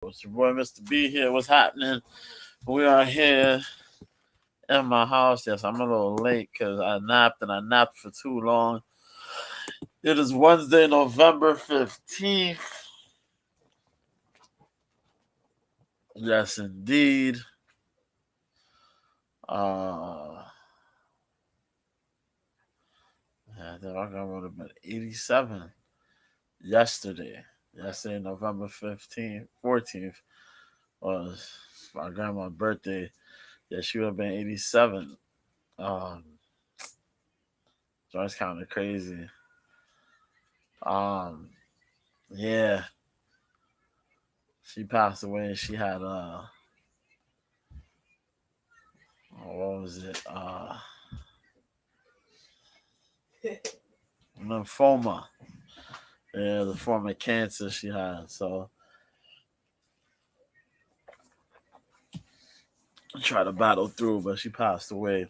It's your boy Mr. B here. What's happening? We are here in my house. Yes, I'm a little late because I napped and I napped for too long. It is Wednesday, November 15th. Yes, indeed. Uh, I think I got rid of 87 yesterday. Yesterday, November 15th, 14th was my grandma's birthday. Yeah, she would have been 87. Um, so it's kind of crazy. Um, yeah, she passed away and she had what was it? Lymphoma. Yeah, the form of cancer she had. So I tried to battle through, but she passed away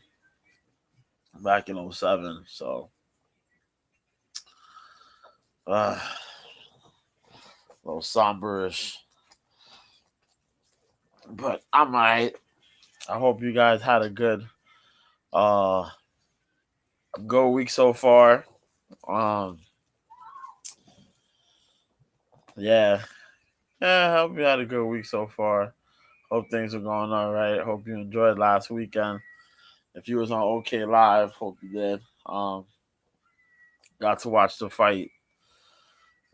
back in '07. So uh a little somberish. But I'm alright. I hope you guys had a uh good week so far. Um yeah. Yeah, I hope you had a good week so far. Hope things are going all right. Hope you enjoyed last weekend. If you was on OK Live, hope you did. Got to watch the fight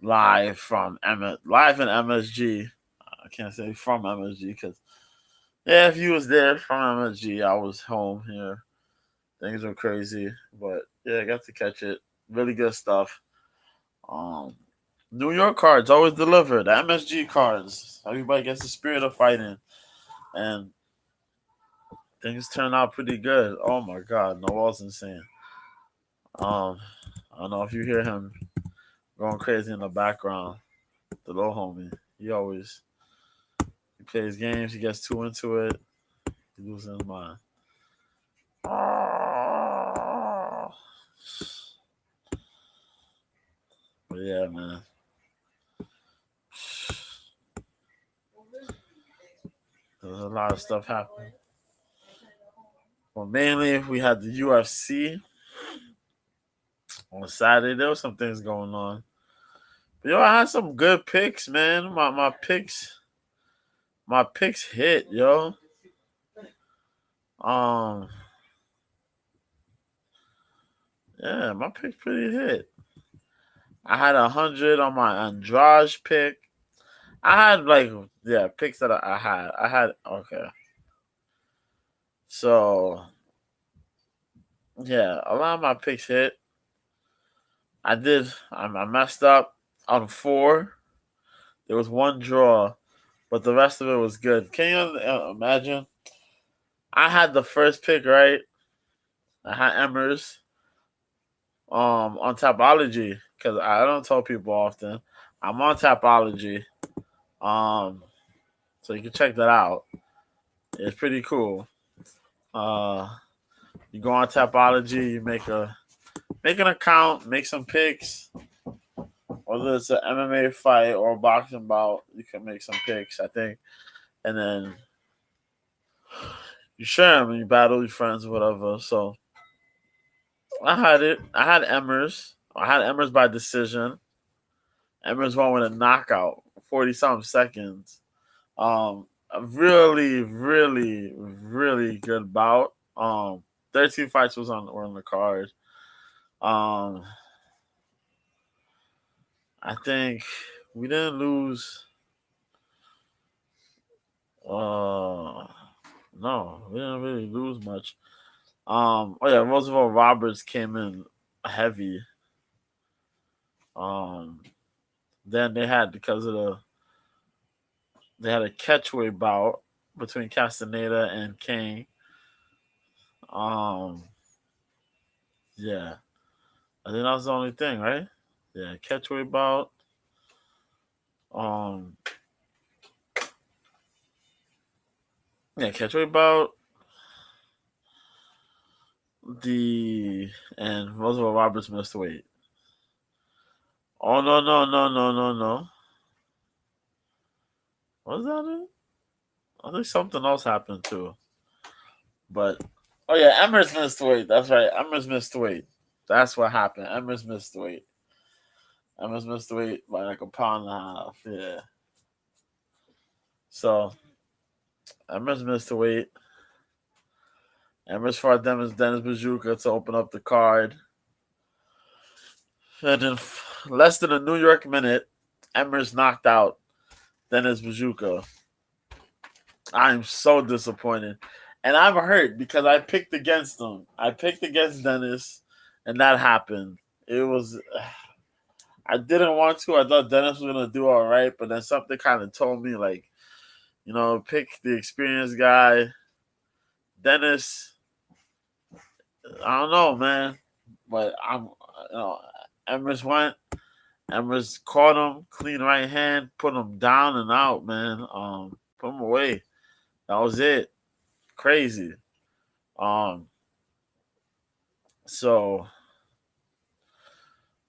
live in MSG. I can't say from MSG because yeah, if you was there from MSG, I was home here. Things were crazy, but yeah, I got to catch it. Really good stuff. Um, New York cards always deliver. The MSG cards, everybody gets the spirit of fighting, and things turn out pretty good. Oh my God, Noel's insane. Um, I don't know if you hear him going crazy in the background. The little homie, he plays games. He gets too into it. He loses his mind. Ah. But yeah, man. There's a lot of stuff happening. Well, mainly we had the UFC on Saturday. There was some things going on. But yo, I had some good picks, man. My picks hit, yo. Um, yeah, my picks pretty hit. I had 100 on my Andrade pick. I had picks that I had. I had okay. So yeah, a lot of my picks hit. I did. I messed up on four. There was one draw, but the rest of it was good. Can you imagine? I had the first pick right. I had Emmers on Tapology because I don't tell people often. I'm on Tapology, um, so you can check that out. It's pretty cool. Uh, you go on Tapology, you make an account, make some picks. Whether it's an MMA fight or a boxing bout, you can make some picks. I think, and then you share them and you battle your friends or whatever. So I had it. I had Emmers. I had Emmers by decision. Emmers won with a knockout, 40 something seconds. A really, really, really good bout. 13 fights were on the card. Um, I think we didn't lose. Uh, no, we didn't really lose much. Oh yeah, Roosevelt Roberts came in heavy. Um, then they had a catchweight bout between Castaneda and King. Um, yeah, I think that was the only thing, right? Yeah, catchweight bout. Um, yeah, catchweight bout. The and Roosevelt Roberts missed weight. Oh no. Was that it? I think something else happened too. But oh yeah, Emmers missed weight. That's right. Emmers missed weight. That's what happened. Emmers missed weight. Emmers missed weight by like a pound and a half. Yeah. So Emmers missed weight. Emmers fought Dennis Bajuka to open up the card. And in less than a New York minute, Emmers knocked out Dennis Bajuka. I'm so disappointed. And I'm hurt because I picked against him. I picked against Dennis, and that happened. It was. I didn't want to. I thought Dennis was going to do all right, but then something kind of told me, like, pick the experienced guy. Dennis, I don't know, man. But Emmers went. Emmers caught him, clean right hand, put him down and out, man. Put him away. That was it. Crazy. Um, so,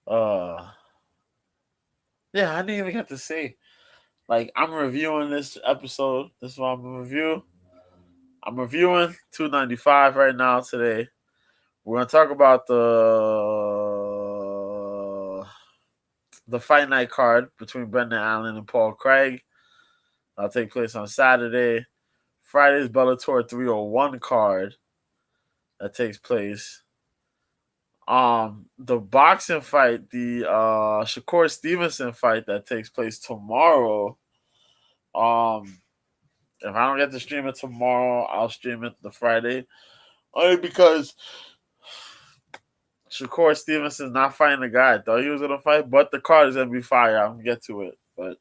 yeah, I didn't even get to say. Like, I'm reviewing this episode. This is what I'm gonna review. I'm reviewing 295 right now today. We're gonna talk about the fight night card between Brendan Allen and Paul Craig. That'll take place on Saturday. Friday's Bellator 301 card that takes place. The boxing fight, the Shakur Stevenson fight that takes place tomorrow. If I don't get to stream it tomorrow, I'll stream it the Friday. Only because Shakur Stevenson's not fighting the guy I thought he was gonna fight, but the card is gonna be fire. I'm gonna get to it, but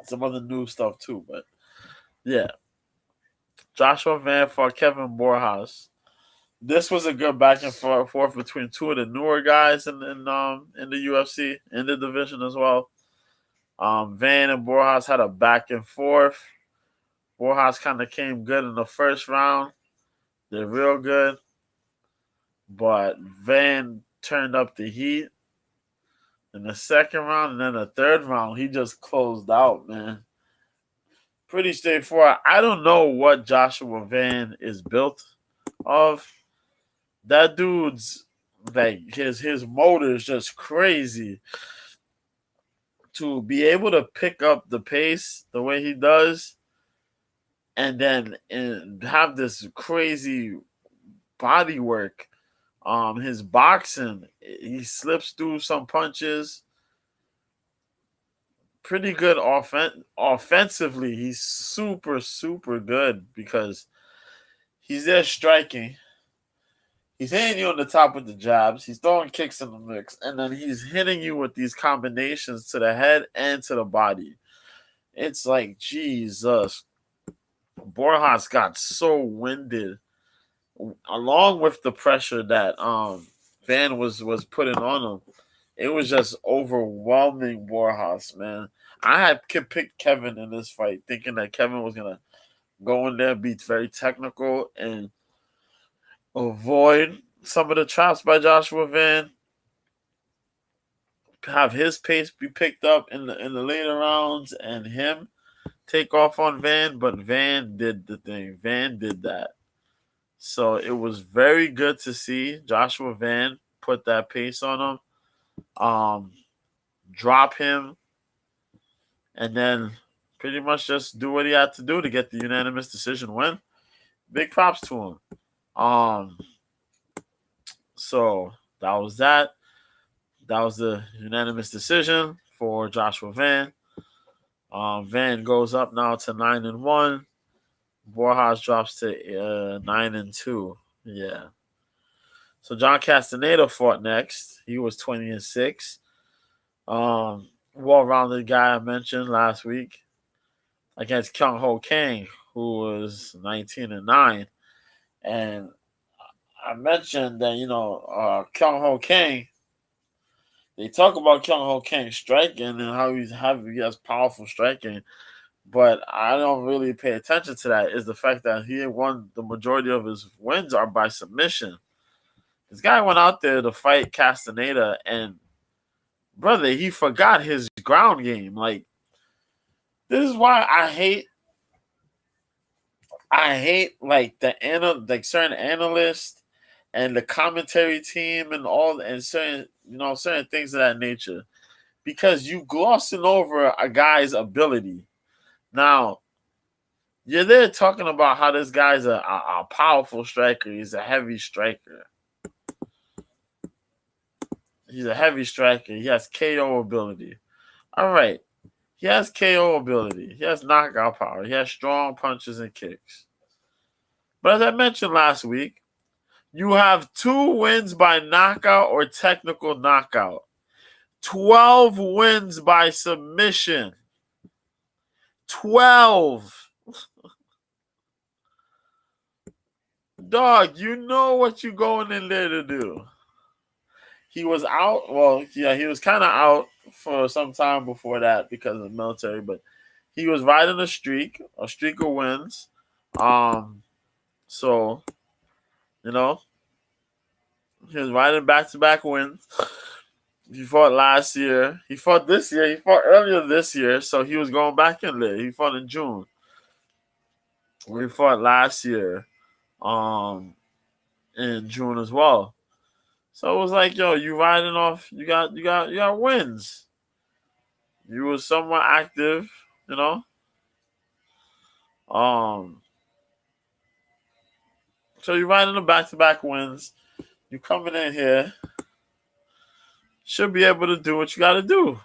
some other new stuff too. But yeah, Joshua Van fought Kevin Borjas. This was a good back and forth between two of the newer guys in the UFC in the division as well. Van and Borjas had a back and forth. Borjas kind of came good in the first round. They're real good. But Van turned up the heat in the second round, and then the third round, he just closed out, man. Pretty straightforward. I don't know what Joshua Van is built of. That dude's like his motor is just crazy. To be able to pick up the pace the way he does, and then have this crazy body work. His boxing, he slips through some punches. Pretty good offensively. He's super, super good because he's there striking. He's hitting you on the top with the jabs. He's throwing kicks in the mix. And then he's hitting you with these combinations to the head and to the body. It's like, Jesus. Borjas got so winded. Along with the pressure that Van was putting on him. It was just overwhelming Borjas, man. I had picked Kevin in this fight, thinking that Kevin was going to go in there, be very technical, and avoid some of the traps by Joshua Van. Have his pace be picked up in the later rounds and him take off on Van, but Van did the thing. Van did that. So it was very good to see Joshua Van put that pace on him, drop him, and then pretty much just do what he had to do to get the unanimous decision win. Big props to him. So that was that. That was the unanimous decision for Joshua Van. Van goes up now to 9-1. Borjas drops to 9-2. Yeah. So John Castaneda fought next. He was 20-6. Well-rounded guy I mentioned last week against Kyung Ho Kang, who was 19-9. And I mentioned that, Kyung Ho Kang, they talk about Kyung Ho Kang striking and how he has powerful striking. But I don't really pay attention to that. Is the fact that he won the majority of his wins are by submission. This guy went out there to fight Castaneda, and brother, he forgot his ground game. Like This is why I hate like like certain analysts and the commentary team and all and certain things of that nature, because you glossing over a guy's ability. Now you're there talking about how this guy's a powerful striker. He's a heavy striker. He's a heavy striker. He has KO ability. All right. He has KO ability. He has knockout power. He has strong punches and kicks. But as I mentioned last week, you have 2 wins by knockout or technical knockout. 12 wins by submission. 12. Dog, you know what you're going in there to do. He was out. Well, yeah, he was kind of out for some time before that because of the military, but he was riding a streak of wins. So, you know, he was riding back-to-back wins. He fought last year. He fought this year. He fought earlier this year, so he was going back in there. He fought in June. We fought last year, in June as well. So it was like, yo, you riding off. You got wins. You were somewhat active, you know. So you're riding the back-to-back wins. You coming in here, should be able to do what you got to do.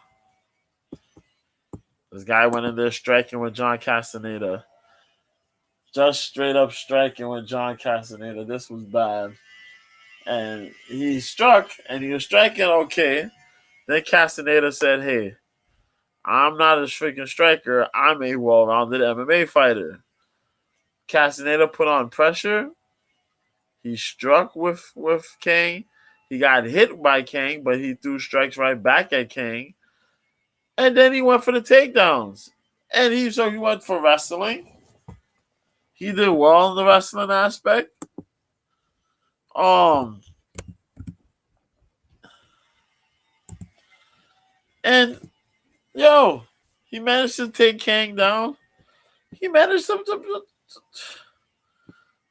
This guy went in there striking with John Castaneda. Just straight up striking with John Castaneda. This was bad. And he struck, and he was striking okay. Then Castaneda said, hey, I'm not a freaking striker. I'm a well-rounded MMA fighter. Castaneda put on pressure. He struck with Kang. He got hit by Kang, but he threw strikes right back at Kang. And then he went for the takedowns. And he went for wrestling. He did well in the wrestling aspect. And yo, he managed to take Kang down. He managed to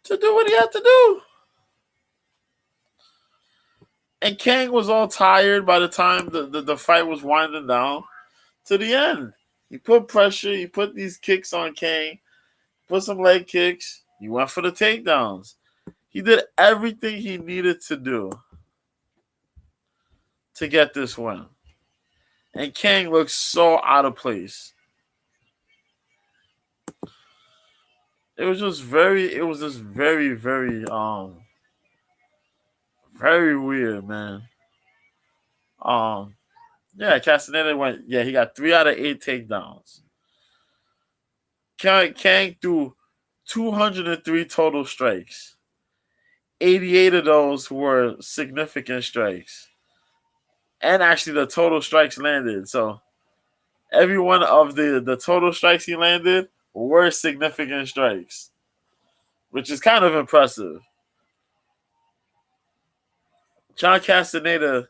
do what he had to do. And Kang was all tired by the time the fight was winding down to the end. He put pressure. He put these kicks on Kang. Put some leg kicks. He went for the takedowns. He did everything he needed to do to get this win. And Kang looks so out of place. It was just very, very, very weird, man. Yeah, Castaneda went, he got 3 out of 8 takedowns. Kang threw 203 total strikes. 88 of those were significant strikes. And actually the total strikes landed. So every one of the total strikes he landed were significant strikes, which is kind of impressive. John Castaneda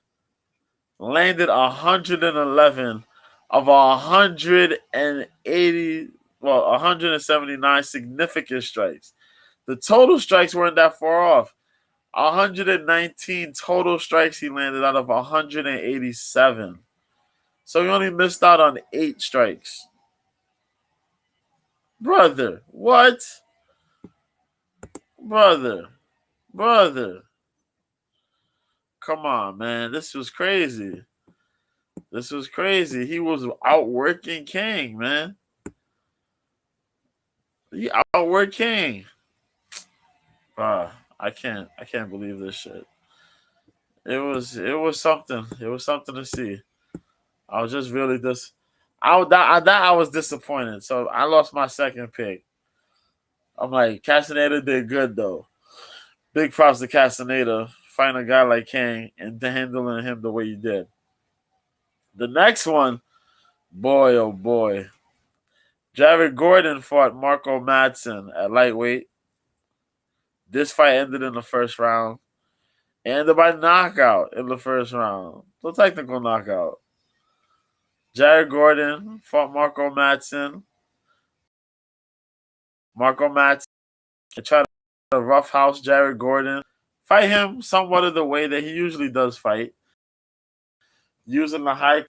landed 111 of 179 significant strikes. The total strikes weren't that far off. 119 total strikes he landed out of 187. So he only missed out on 8 strikes. Brother, what? Brother. Come on, man. This was crazy. He was outworking Kang, man. He outworked Kang. I can't believe this shit. It was something. It was something to see. I was just really I was disappointed. So I lost my second pick. I'm like, Castaneda did good though. Big props to Castaneda, find a guy like Kang and handling him the way he did. The next one, boy oh boy. Jared Gordon fought Marco Madsen at lightweight. This fight ended in the first round. It ended by knockout in the first round. So technical knockout. Jared Gordon fought Marco Madsen. Marco Matz tried to roughhouse Jared Gordon. Fight him somewhat of the way that he usually does fight. Using a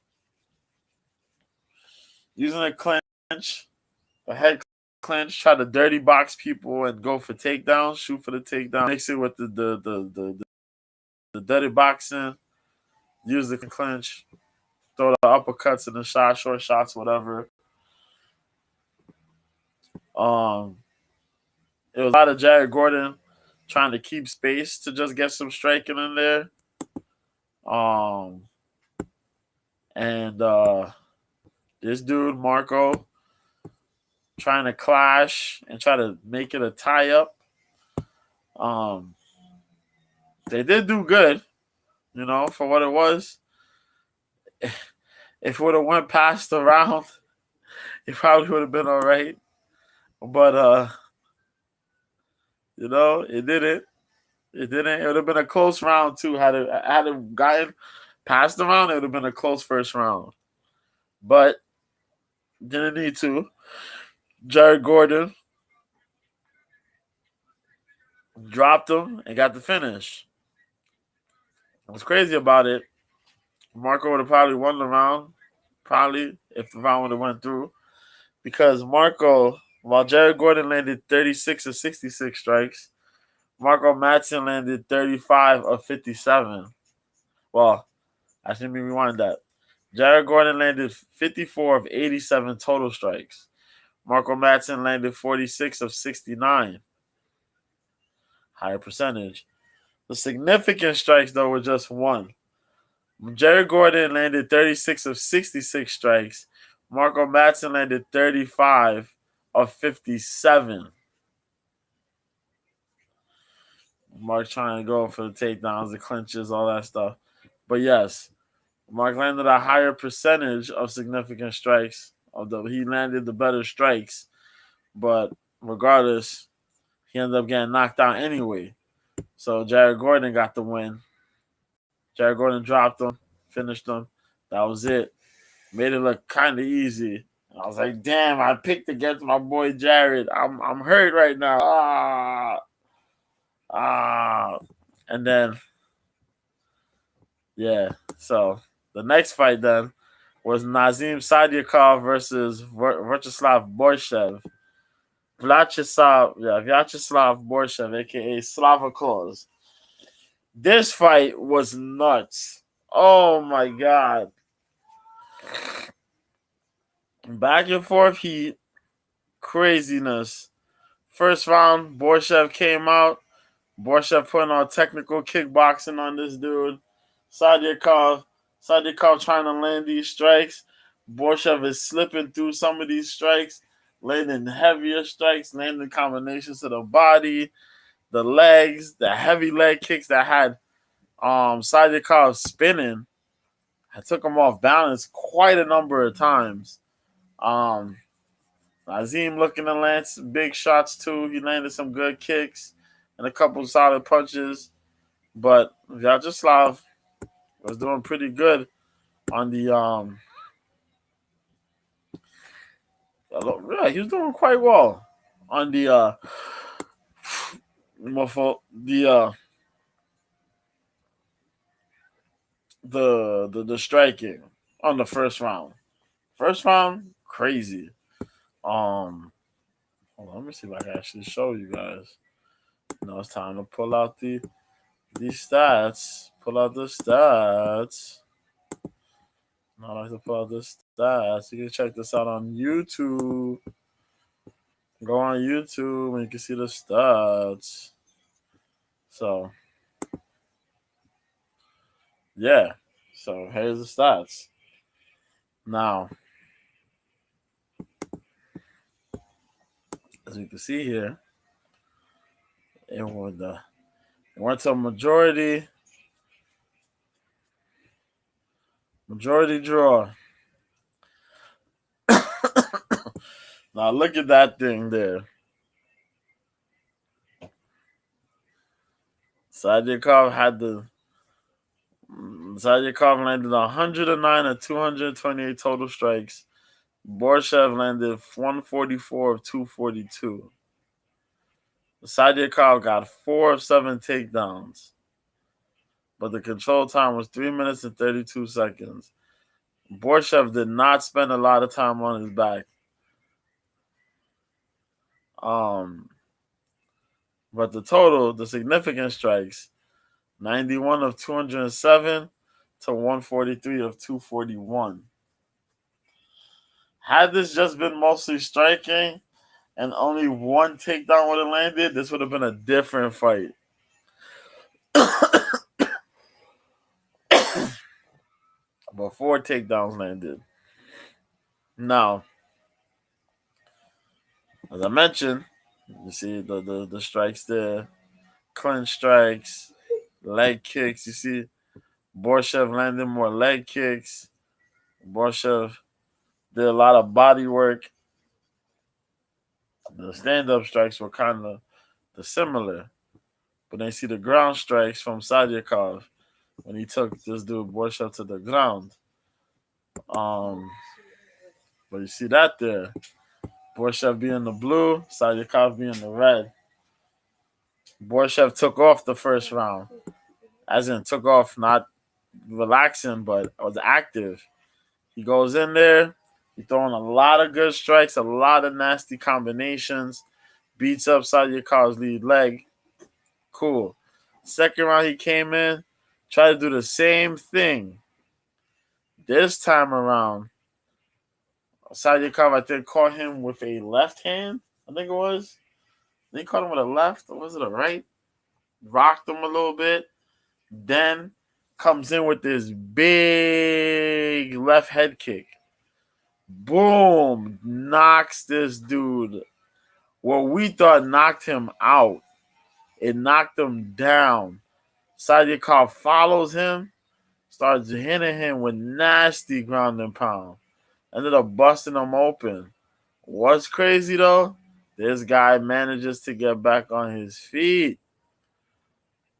clinch, a head clinch, try to dirty box people and go for takedowns, shoot for the takedown, mix it with the dirty boxing, use the clinch, throw the uppercuts and the short shots, whatever. It was a lot of Jared Gordon trying to keep space to just get some striking in there. And this dude, Marco, trying to clash and try to make it a tie-up. They did do good, for what it was. If it would have went past the round, it probably would have been all right. But it didn't. It didn't. It would have been a close round too. Had it gotten past the round, it would have been a close first round. But didn't need to. Jared Gordon dropped him and got the finish. What's crazy about it, Marco would have probably won the round, probably, if the round would have went through. Because Marco, while Jared Gordon landed 36 of 66 strikes, Marco Madsen landed 35 of 57. Well, I shouldn't be rewind that. Jared Gordon landed 54 of 87 total strikes. Marco Madsen landed 46 of 69. Higher percentage. The significant strikes, though, were just one. Jared Gordon landed 36 of 66 strikes. Marco Madsen landed 35 of 57. Mark trying to go for the takedowns, the clinches, all that stuff. But yes, Mark landed a higher percentage of significant strikes, although he landed the better strikes. But regardless, he ended up getting knocked out anyway. So Jared Gordon got the win. Jared Gordon dropped him, finished him. That was it. Made it look kind of easy. I was like, damn, I picked against my boy Jared. I'm hurt right now. And then, yeah. So the next fight then was Nazim Sadyakov versus Vyacheslav Borshev. Vyacheslav Borshev, aka Slava Claus. This fight was nuts. Oh my god. Back and forth heat. Craziness. First round, Borshev came out. Borshev putting on technical kickboxing on this dude. Sadyakov trying to land these strikes. Borshev is slipping through some of these strikes, landing heavier strikes, landing combinations to the body, the legs, the heavy leg kicks that had Sadyakov spinning. I took him off balance quite a number of times. Azim looking to land some big shots too. He landed some good kicks and a couple solid punches. But Vyacheslav was doing pretty good on the yeah, he was doing quite well on the the striking on the first round. First round, crazy. Hold on, let me see if I can actually show you guys. Now it's time to pull out the stats. Pull out the stats. Now I like to pull out the stats. You can check this out on YouTube. Go on YouTube and you can see the stats. So, yeah. So here's the stats. Now, as you can see here, it went to a majority draw. Now look at that thing there. Sadyakov landed 109 of 228 total strikes. Borshev landed 144 of 242. Sadyakov got 4 of 7 takedowns, but the control time was 3 minutes and 32 seconds. Borshev did not spend a lot of time on his back. But the significant strikes, 91 of 207 to 143 of 241. Had this just been mostly striking and only one takedown would have landed, this would have been a different fight. But 4 takedowns landed. Now, as I mentioned, you see the strikes there, clinch strikes, leg kicks. You see Borshev landing more leg kicks. Borshev did a lot of body work. The stand-up strikes were kind of similar. But then you see the ground strikes from Sadyakov when he took this dude Borshev to the ground. But you see that there. Borshev being the blue, Sadyakov being the red. Borshev took off the first round. As in took off, not relaxing, but was active. He goes in there, he's throwing a lot of good strikes, a lot of nasty combinations, beats up Sadyakov's lead leg. Cool. Second round he came in, tried to do the same thing. This time around, Sadyakov, I think, caught him with a left hand, I think it was. Then he caught him with a left, or was it a right? Rocked him a little bit. Then comes in with this big left head kick. Boom! Knocks this dude. What we thought knocked him out, it knocked him down. Sadyakov follows him, starts hitting him with nasty ground and pound. Ended up busting him open. What's crazy though? This guy manages to get back on his feet.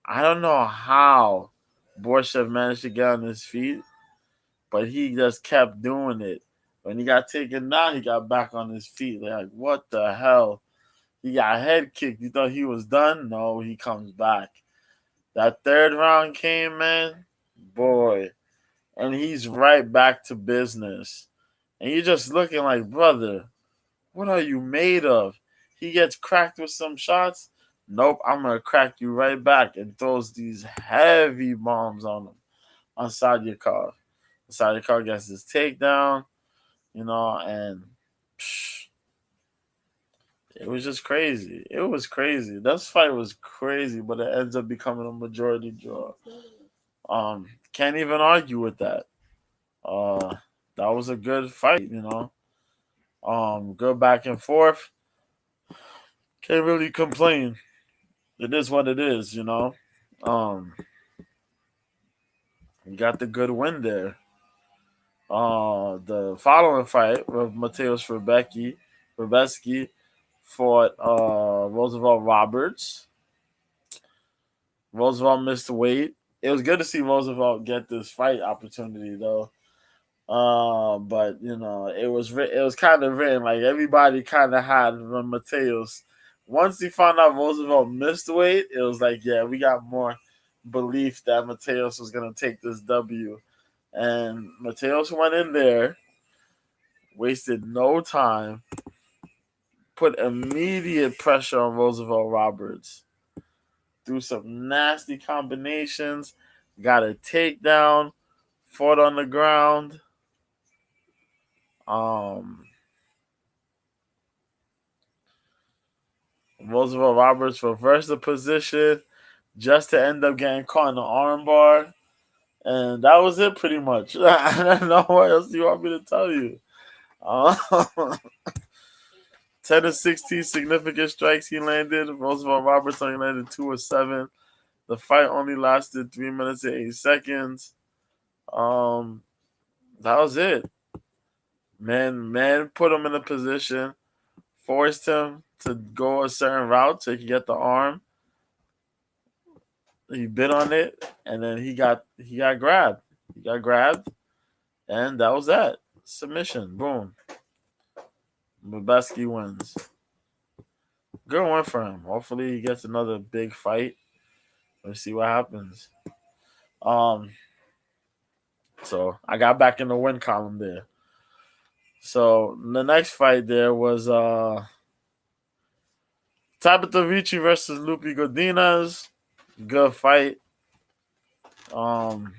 I don't know how Borshev managed to get on his feet, but he just kept doing it. When he got taken down, he got back on his feet. Like, what the hell? He got head kicked. You thought he was done? No, he comes back. That third round came, man. Boy. And he's right back to business. And you're just looking like, brother, what are you made of? He gets cracked with some shots. Nope, I'm going to crack you right back, and throws these heavy bombs on him, on Sadyakov. Sadyakov gets his takedown, and it was just crazy. It was crazy. This fight was crazy, but it ends up becoming a majority draw. Can't even argue with that. That was a good fight, Good back and forth. Can't really complain. It is what it is, You got the good win there. The following fight with Mateusz Rebecki fought Roosevelt Roberts. Roosevelt missed weight. It was good to see Roosevelt get this fight opportunity though. But it was kind of written like everybody kind of had when Mateusz. Once he found out Roosevelt missed weight, it was like, yeah, we got more belief that Mateusz was gonna take this W. And Mateusz went in there, wasted no time, put immediate pressure on Roosevelt Roberts. Threw some nasty combinations, got a takedown, fought on the ground. Roosevelt Roberts reversed the position just to end up getting caught in the armbar. And that was it pretty much. I don't know what else you want me to tell you. 10 of 16 significant strikes he landed. Roosevelt Roberts only landed 2 of 7. The fight only lasted 3 minutes and 8 seconds. That was it. Man put him in a position, forced him to go a certain route so he could get the arm. He bit on it, and then he got grabbed. He got grabbed, and that was that. Submission. Boom. Rebecki wins. good one for him. Hopefully he gets another big fight. Let's see what happens. Um, so I got back in the win column there. So the next fight there was Tabitha Ricci versus Lupi Godinez. Good fight. Um,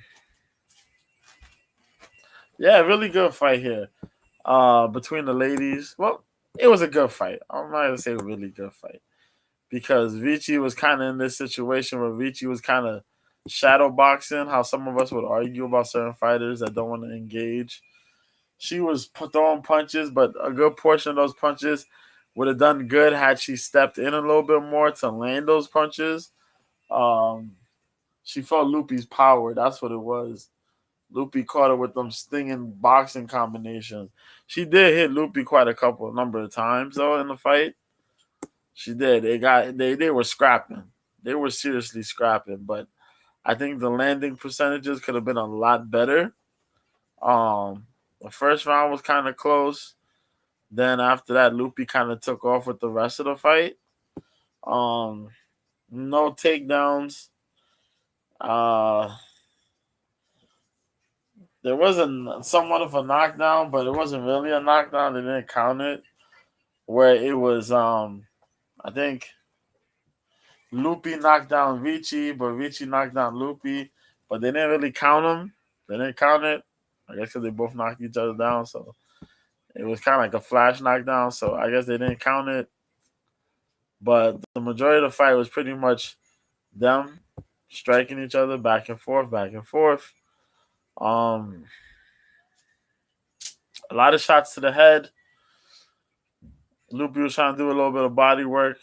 yeah, really good fight here. Between the ladies. Well, it was a good fight. I'm not gonna say really good fight because Ricci was kind of in this situation where Ricci was kind of shadow boxing. How some of us would argue about certain fighters that don't want to engage. She was throwing punches, but a good portion of those punches would have done good had she stepped in a little bit more to land those punches. Um, she felt Lupi's power. That's what it was. Lupi caught her with them stinging boxing combinations. She did hit Lupi quite a number of times though in the fight. She did. They were scrapping. They were seriously scrapping, but I think the landing percentages could have been a lot better. The first round was kind of close. Then after that, Lupi kind of took off with the rest of the fight. Um, no takedowns. Uh, there was somewhat of a knockdown, but it wasn't really a knockdown. They didn't count it. Where it was, I think Lupi knocked down Ricci, but Ricci knocked down Lupi, but they didn't really count them. They didn't count it. I guess because they both knocked each other down, so it was kind of like a flash knockdown. So I guess they didn't count it. But the majority of the fight was pretty much them striking each other back and forth, back and forth. Um, a lot of shots to the head. Lupi was trying to do a little bit of body work.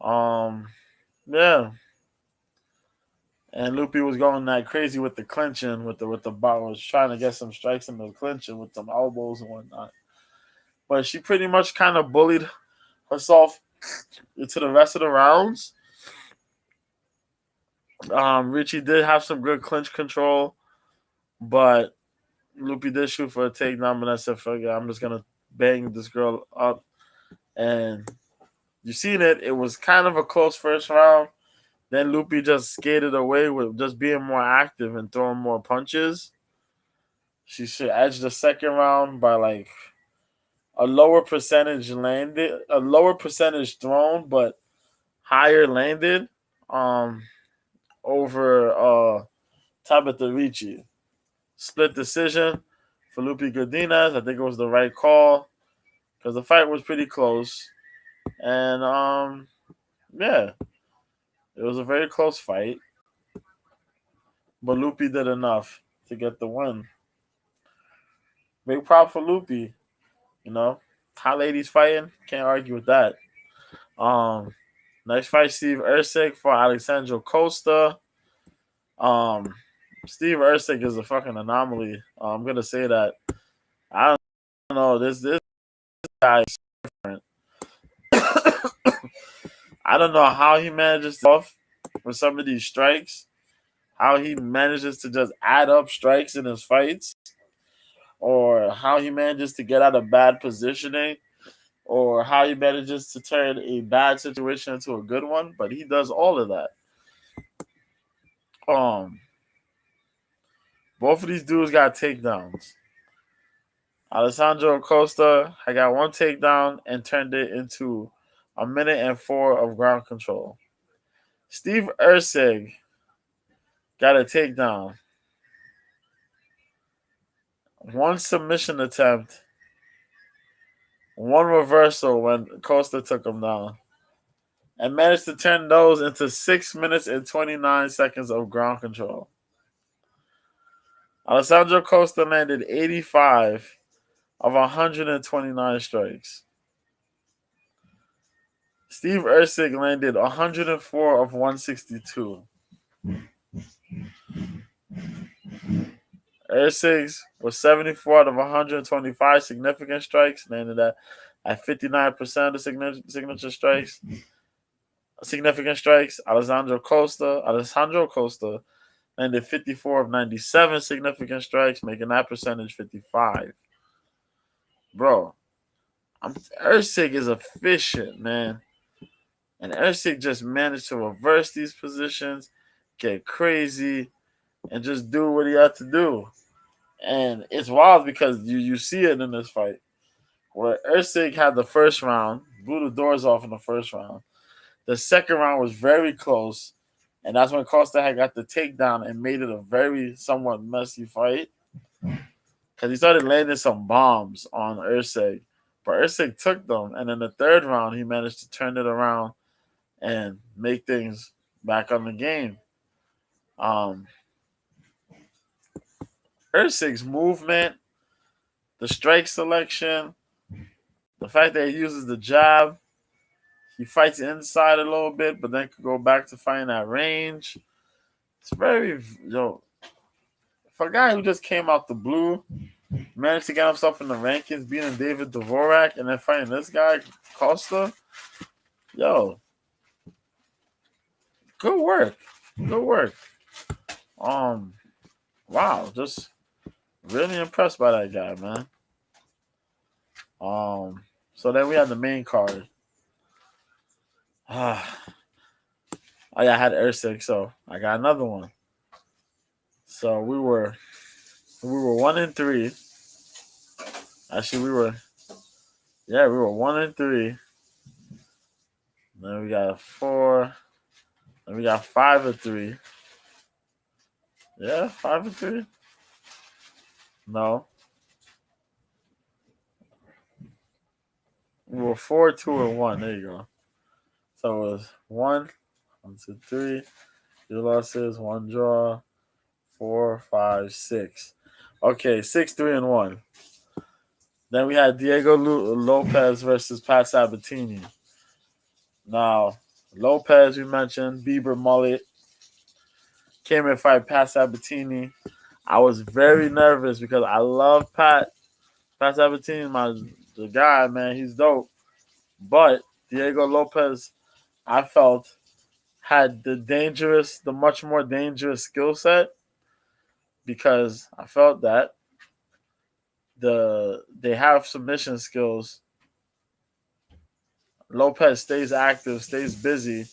Yeah. And Lupi was going that crazy with the clinching, with the ball, was trying to get some strikes in the clinching with some elbows and whatnot. But she pretty much kind of bullied herself into the rest of the rounds. Ricci did have some good clinch control, but Lupi did shoot for a takedown. But I said, "Fuck it, I'm just gonna bang this girl up." And you seen it. It was kind of a close first round. Then Lupi just skated away with just being more active and throwing more punches. She should edge the second round by like a lower percentage landed, a lower percentage thrown, but higher landed. Um, over Tabitha Ricci. Split decision for Lupi Godinez. I think it was the right call because the fight was pretty close, and yeah, it was a very close fight. But Lupi did enough to get the win. Big prop for Lupi. You know, hot ladies fighting. Can't argue with that. Um, Next fight, Steve Erceg for Alexandro Costa. Um, Steve Erceg is a fucking anomaly. I'm gonna say that. I don't know. This guy is different. I don't know how he manages to off with some of these strikes. How he manages to just add up strikes in his fights, or how he manages to get out of bad positioning, or how he manages to turn a bad situation into a good one. But he does all of that. Um, Both of these dudes got takedowns. Alessandro Costa, I got one takedown and turned it into a minute and 4 of ground control. Steve Erceg got a takedown, one submission attempt, one reversal when Costa took him down, and managed to turn those into 6 minutes and 29 seconds of ground control. Alessandro Costa landed 85 of 129 strikes. Steve Erceg landed 104 of 162. Erceg was 74 out of 125 significant strikes, landed at 59% of the signature strikes. Significant strikes. Alessandro Costa landed 54 of 97 significant strikes, making that percentage 55. Bro, Usyk is efficient, man. And Usyk just managed to reverse these positions, get crazy, and just do what he had to do. And it's wild because you see it in this fight where Usyk had the first round, blew the doors off in the first round. The second round was very close, and that's when Costa had got the takedown and made it a very somewhat messy fight because he started landing some bombs on Usyk. But Usyk took them, and in the third round, he managed to turn it around and make things back on the game. Um, Usyk's movement, the strike selection, the fact that he uses the jab, he fights inside a little bit, but then could go back to fighting at range. It's very, for a guy who just came out the blue, managed to get himself in the rankings, beating David Dvorak, and then fighting this guy, Costa. Yo, good work. Good work. Wow, just really impressed by that guy, man. So then we had the main card. Oh yeah, I had Usyk, so I got another one. So we were 1-3. Actually, we were 1-3. Then we got 4. Then we got 5-3. Yeah, 5-3. No, we were 4-2-1. There you go. So it was 1, 2, 3. 2 losses, 1 draw, 4, 5, 6. Okay, 6-3-1. Then we had Diego Lopez versus Pat Sabatini. Now, Lopez, we mentioned, Bieber mullet, came in fight Pat Sabatini. I was very nervous because I love Pat. Pat Sabatini, the guy, man, he's dope. But Diego Lopez, I felt, had the much more dangerous skill set because I felt that they have submission skills. Lopez stays active, stays busy.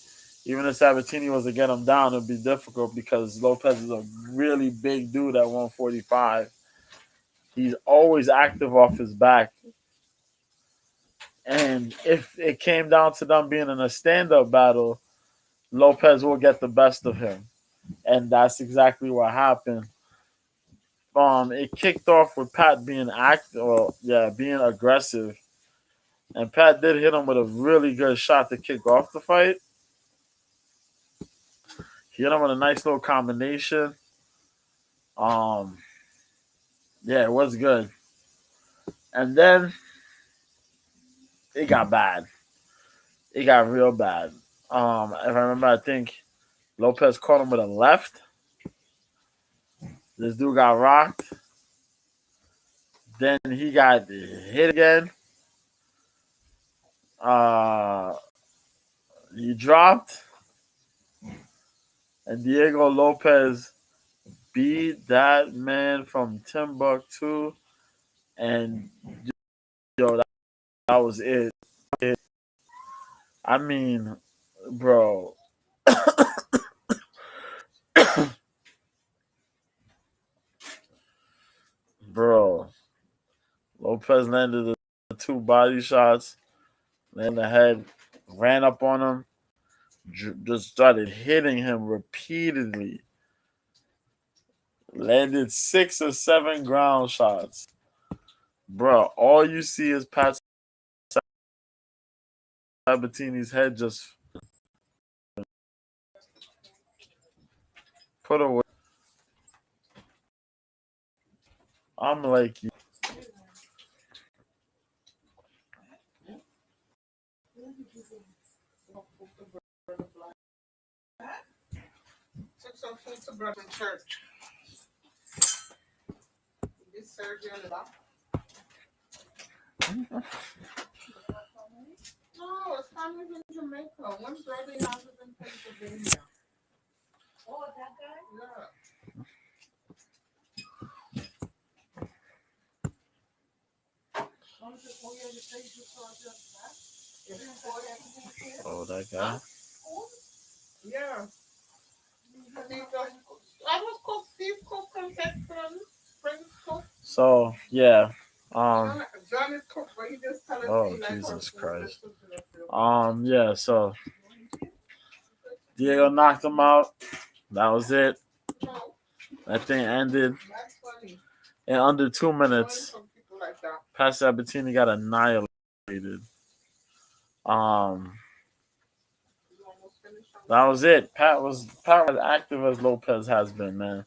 Even if Sabatini was to get him down, it'd be difficult because Lopez is a really big dude at 145. He's always active off his back. And if it came down to them being in a stand-up battle, Lopez will get the best of him. And that's exactly what happened. It kicked off with Pat being being aggressive. And Pat did hit him with a really good shot to kick off the fight. He hit him with a nice little combination. Yeah, it was good. And then it got bad. It got real bad. If I remember, I think Lopez caught him with a left. This dude got rocked. Then he got hit again. He dropped. And Diego Lopez beat that man from Timbuktu. And, that was it. I mean, bro. Bro. Lopez landed the 2 body shots, landed the head, ran up on him, just started hitting him repeatedly. Landed 6 or 7 ground shots. Bro, all you see is Pat Sabatini's head just put away. I'm like, Took some food to brother in church. Did surgery on the back? No, it's family in Jamaica. One brother has it in Pennsylvania. Oh, that guy? Yeah. Oh, that guy. Yeah. I was called Steve Cook and Texan Springs Cook. So yeah. Um. John is Cook, but he just tell us Oh he like her Jesus food. Christ. Yeah. So Diego knocked him out. That was it. That thing ended That's funny. in under 2 minutes. From people like that. Pat Sabatini got annihilated. Um. That was it. Pat was as active as Lopez has been, man.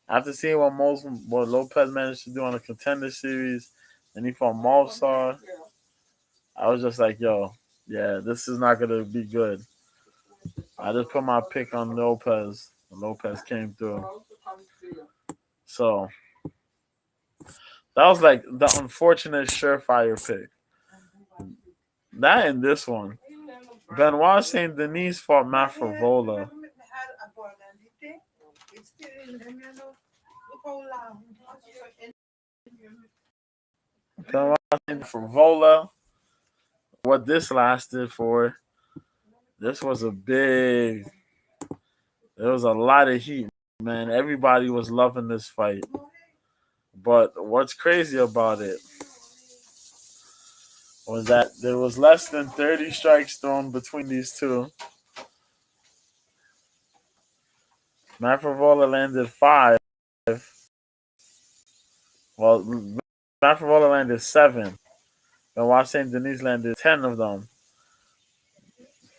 After seeing what Lopez managed to do on the Contender Series, and he fought Malsar, I was just like, yo, yeah, this is not gonna be good. I just put my pick on Lopez. Lopez came through. So that was like the unfortunate surefire pick. That and this one. Benoit Saint Denis fought Matt Favola. Benoit Saint Favola. What this lasted for, this was a big. There was a lot of heat, man. Everybody was loving this fight. But what's crazy about it was that there was less than 30 strikes thrown between these two. Matt Favola landed 5. Well, Matt Favola landed 7. And Watch St. Denis landed 10 of them.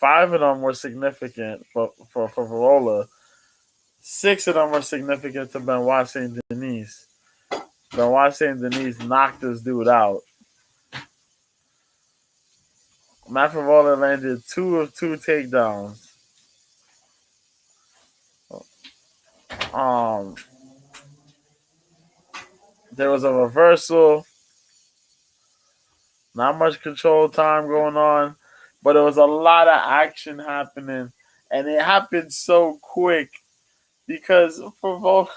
5 of them were significant for Favola. 6 of them were significant to Benoit St. Denis. Benoit St. Denis knocked this dude out. Matt Favola landed 2 of 2 takedowns. Um, there was a reversal. Not much control time going on, but there was a lot of action happening, and it happened so quick because Favola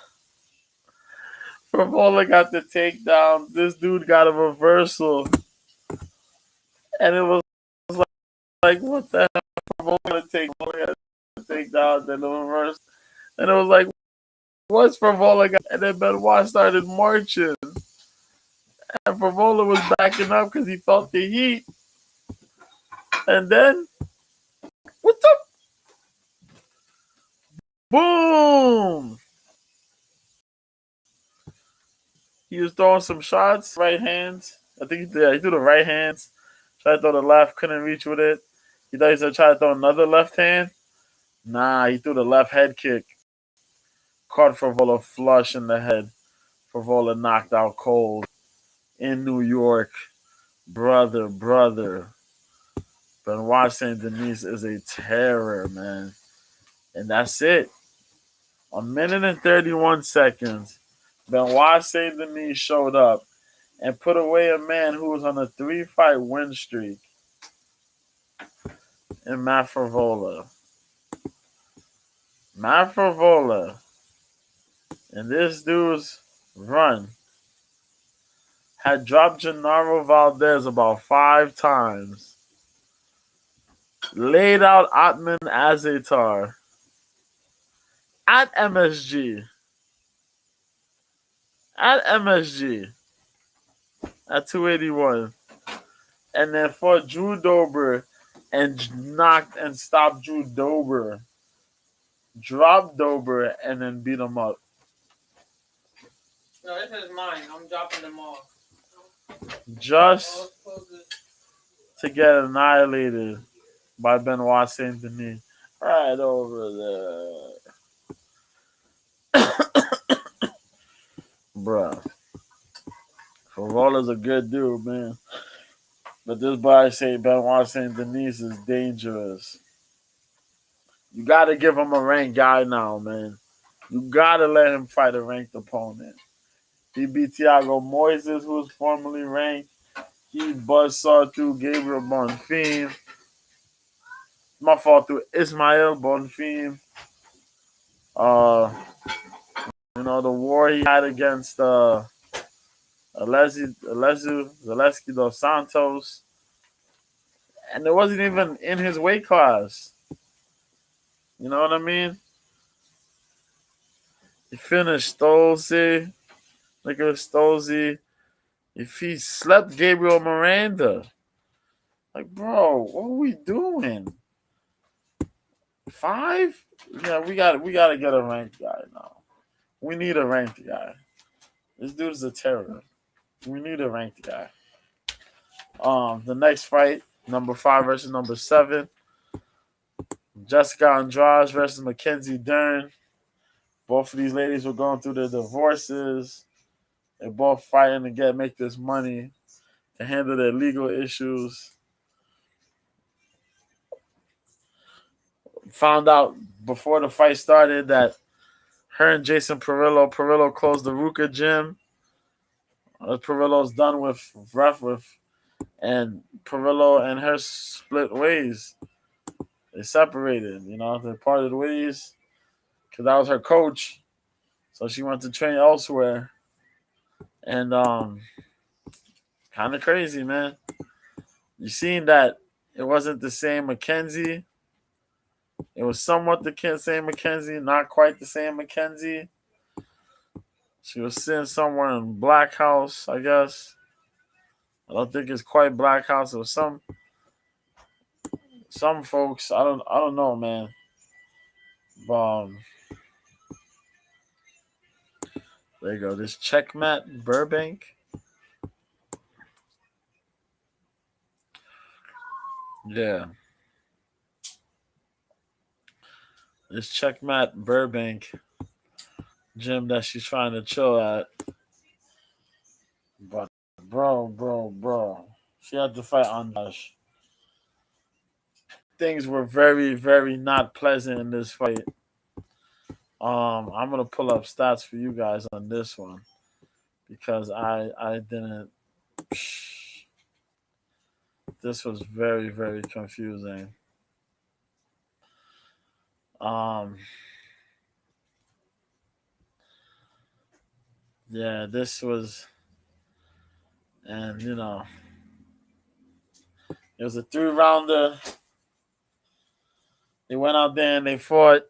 got the takedown. This dude got a reversal, and it was like what the hell? Favola got the takedown, then the reverse, and it was like what's Favola got? And then Benoit started marching, and Favola was backing up because he felt the heat, and then what's up? Boom! He was throwing some shots, right hands. I think he threw the right hands. Tried to throw the left, couldn't reach with it. He thought he was going to try to throw another left hand. Nah, he threw the left head kick. Caught Favola flush in the head. Favola knocked out cold in New York. Brother. Benoit St. Denis is a terror, man. And that's it. 1 minute and 31 seconds. Benoit St. Denis showed up and put away a man who was on a 3-fight win streak in Matt Favola. Matt Favola and this dude's run had dropped Gennaro Valdez about 5 times. Laid out Atman Azatar at MSG. At MSG at 281. And then fought Drew Dober and knocked and stopped Drew Dober. Dropped Dober and then beat him up. No, this is mine. I'm dropping them all. Just to get annihilated by Benoit Saint Denis. Right over there. Bruh. Favola's a good dude, man. But this boy say Benoit Saint Denis is dangerous. You gotta give him a ranked guy now, man. You gotta let him fight a ranked opponent. He beat Thiago Moises, who was formerly ranked. He buzzsaw through Gabriel Bonfim. My fault through Ismael Bonfim. The war he had against Zaleski dos Santos. and it wasn't even in his weight class. You know what I mean? He finished Stolze, Nicholas Stolze. If he slept Gabriel Miranda, like, bro, what are we doing? 5? Yeah, we gotta get a ranked guy now. We need a ranked guy. This dude is a terror. We need a ranked guy. The next fight, number 5 versus number 7. Jessica Andrade versus Mackenzie Dern. Both of these ladies were going through their divorces. They're both fighting to make this money to handle their legal issues. Found out before the fight started that her and Jason Perillo closed the Ruka gym. Perillo's done with and Perillo and her split ways. They separated, they parted ways because that was her coach. So she went to train elsewhere. And kind of crazy, man. You seen that it wasn't the same Mackenzie. It was somewhat the same Mackenzie, not quite the same Mackenzie. She was sitting somewhere in Black House, I guess. I don't think it's quite Black House. It was some folks. I don't know, man. There you go. This Checkmate Burbank. Yeah. This Checkmate Burbank gym that she's trying to chill at. But bro. She had to fight Andrade. Things were very, very not pleasant in this fight. I'm gonna pull up stats for you guys on this one because I didn't. This was very, very confusing. Um, yeah, this was, and it was a 3-rounder. They went out there and they fought.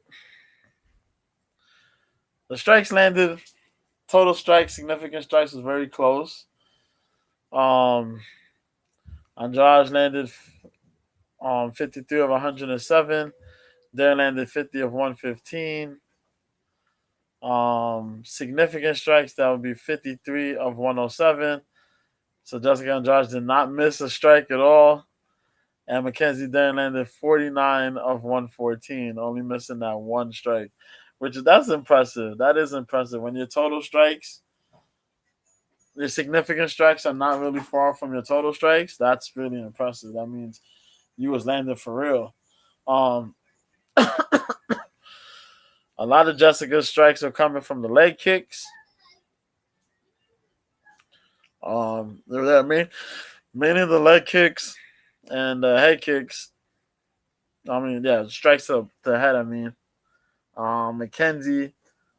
The strikes landed. Total strikes, significant strikes was very close. Um, Andrade landed 53 of 107. Darren landed 50 of 115. Significant strikes, that would be 53 of 107. So Jessica Andrade did not miss a strike at all. And Mackenzie Dern landed 49 of 114, only missing that one strike. That's impressive. That is impressive. When your total strikes, your significant strikes are not really far from your total strikes, that's really impressive. That means you was landing for real. Um, a lot of Jessica's strikes are coming from the leg kicks. Mainly the leg kicks and head kicks. Strikes up the head. Mackenzie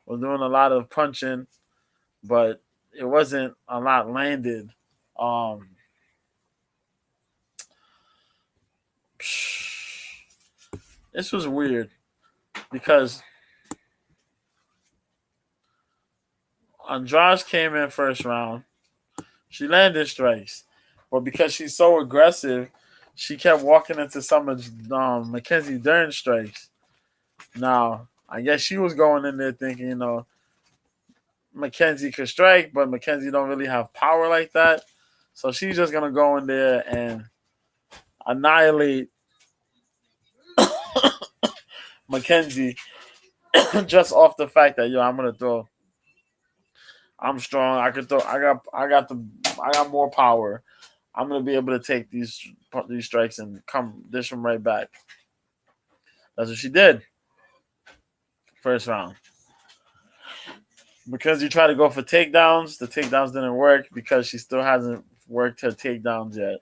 was doing a lot of punching, but it wasn't a lot landed. This was weird because Andrade came in first round. She landed strikes, but because she's so aggressive, she kept walking into some of Mackenzie Dern's strikes. Now, I guess she was going in there thinking, Mackenzie could strike, but Mackenzie don't really have power like that. So she's just gonna go in there and annihilate Mackenzie just off the fact that I'm gonna throw. I'm strong. I can throw. I got more power. I'm gonna be able to take these strikes and dish them right back. That's what she did. First round. Because you try to go for takedowns, the takedowns didn't work because she still hasn't worked her takedowns yet.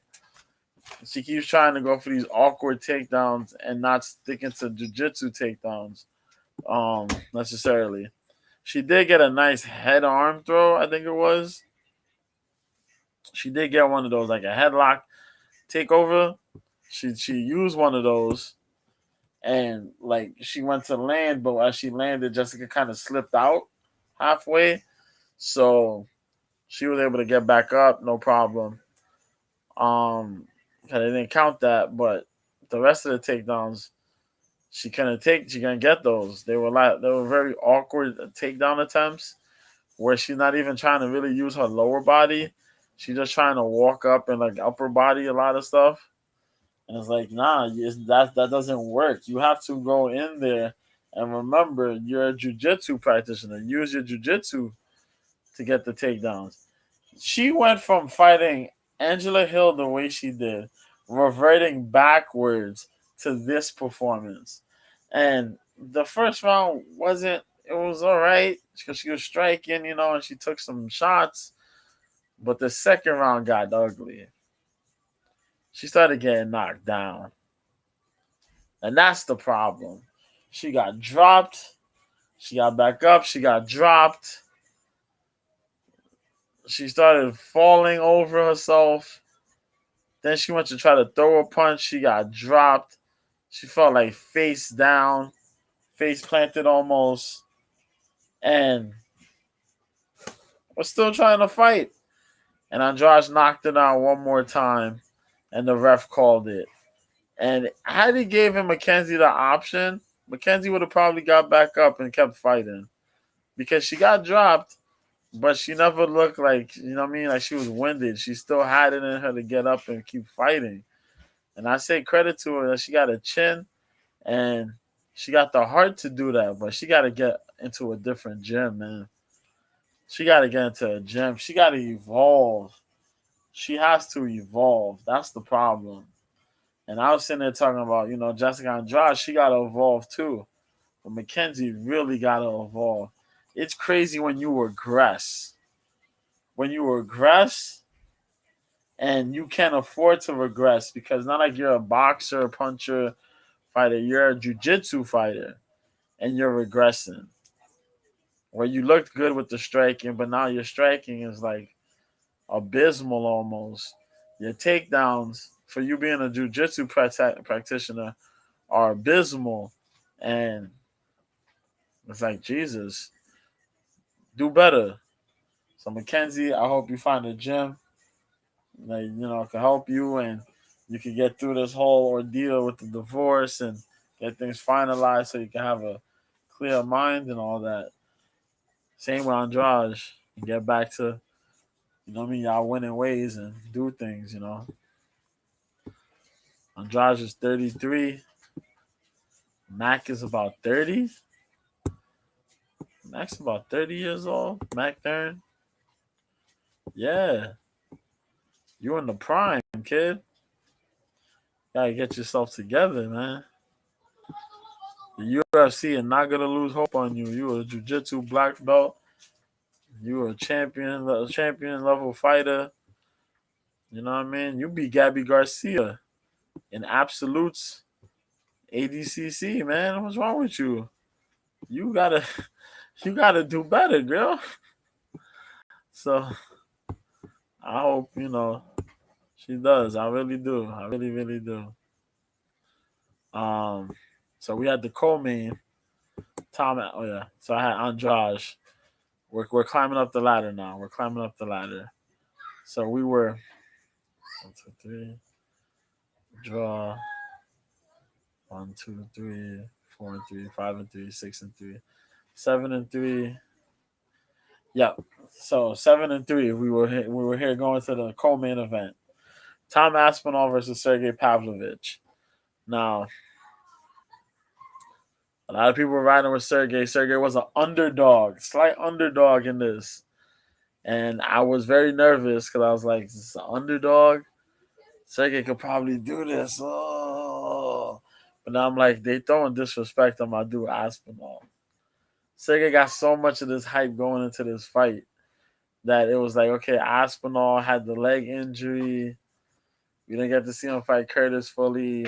She keeps trying to go for these awkward takedowns and not sticking to jiu-jitsu takedowns necessarily. She did get a nice head arm throw, I think it was. She did get one of those, like a headlock takeover. She used one of those, and like she went to land, but as she landed, Jessica kind of slipped out halfway, so she was able to get back up, no problem. Um, they didn't count that, but the rest of the takedowns she couldn't take. She couldn't get those. They were very awkward takedown attempts where she's not even trying to really use her lower body. She's just trying to walk up and like upper body a lot of stuff. And it's like, nah, that doesn't work. You have to go in there and remember you're a jujitsu practitioner. Use your jujitsu to get the takedowns. She went from fighting Angela Hill the way she did, reverting backwards to this performance. And the first round wasn't, it was all right because she was striking, and she took some shots. But the second round got ugly. She started getting knocked down. And that's the problem. She got dropped. She got back up. She got dropped. She started falling over herself. Then she went to try to throw a punch. She got dropped. She felt like face down, face planted almost, and was still trying to fight. And Andrade knocked it out one more time, and the ref called it. And had he gave him Mackenzie the option, Mackenzie would have probably got back up and kept fighting because she got dropped, but she never looked like, you know what I mean, like she was winded. She still had it in her to get up and keep fighting. And I say credit to her that she got a chin and she got the heart to do that, but she got to get into a different gym, man. She got to get into a gym. She got to evolve. She has to evolve. That's the problem. And I was sitting there talking about, Jessica Andrade, she got to evolve too. But Mackenzie really got to evolve. It's crazy when you regress. When you regress and you can't afford to regress because not like you're a boxer, puncher, fighter. You're a jiu-jitsu fighter and you're regressing. Where you looked good with the striking, but now your striking is like abysmal almost. Your takedowns for you being a jiu-jitsu practitioner are abysmal. And it's like, Jesus, do better. So Mackenzie, I hope you find a gym that can help you and you can get through this whole ordeal with the divorce and get things finalized so you can have a clear mind and all that. Same with Andrade. Get back to, what I mean, y'all winning ways and do things. Andrade is 33. Mac is about 30. Mac's about 30 years old. Mac Dern. Yeah. You in the prime, kid. Gotta get yourself together, man. The UFC is not gonna lose hope on you. You a jiu-jitsu black belt. You a champion level fighter. You know what I mean? You beat Gabby Garcia in absolutes ADCC, man. What's wrong with you? You gotta you gotta do better, girl. So I hope, she does. I really do. I really, really do. Um so we had the co-main, Tom. Oh yeah. So I had Andrade. We're climbing up the ladder now. We're climbing up the ladder. So we were 1, 2, 3, draw 1, 2, 3, 4 and 3, 5 and 3, 6 and 3, 7 and 3. Yep. So 7 and 3. We were here going to the co-main event. Tom Aspinall versus Sergey Pavlovich. Now, a lot of people were riding with Sergey. Sergey was an underdog, slight underdog in this. And I was very nervous because I was like, this is an underdog. Sergey could probably do this. Oh. But now I'm like, they throwing disrespect on my dude Aspinall. Sergey got so much of this hype going into this fight that it was like, okay, Aspinall had the leg injury. We didn't get to see him fight Curtis fully.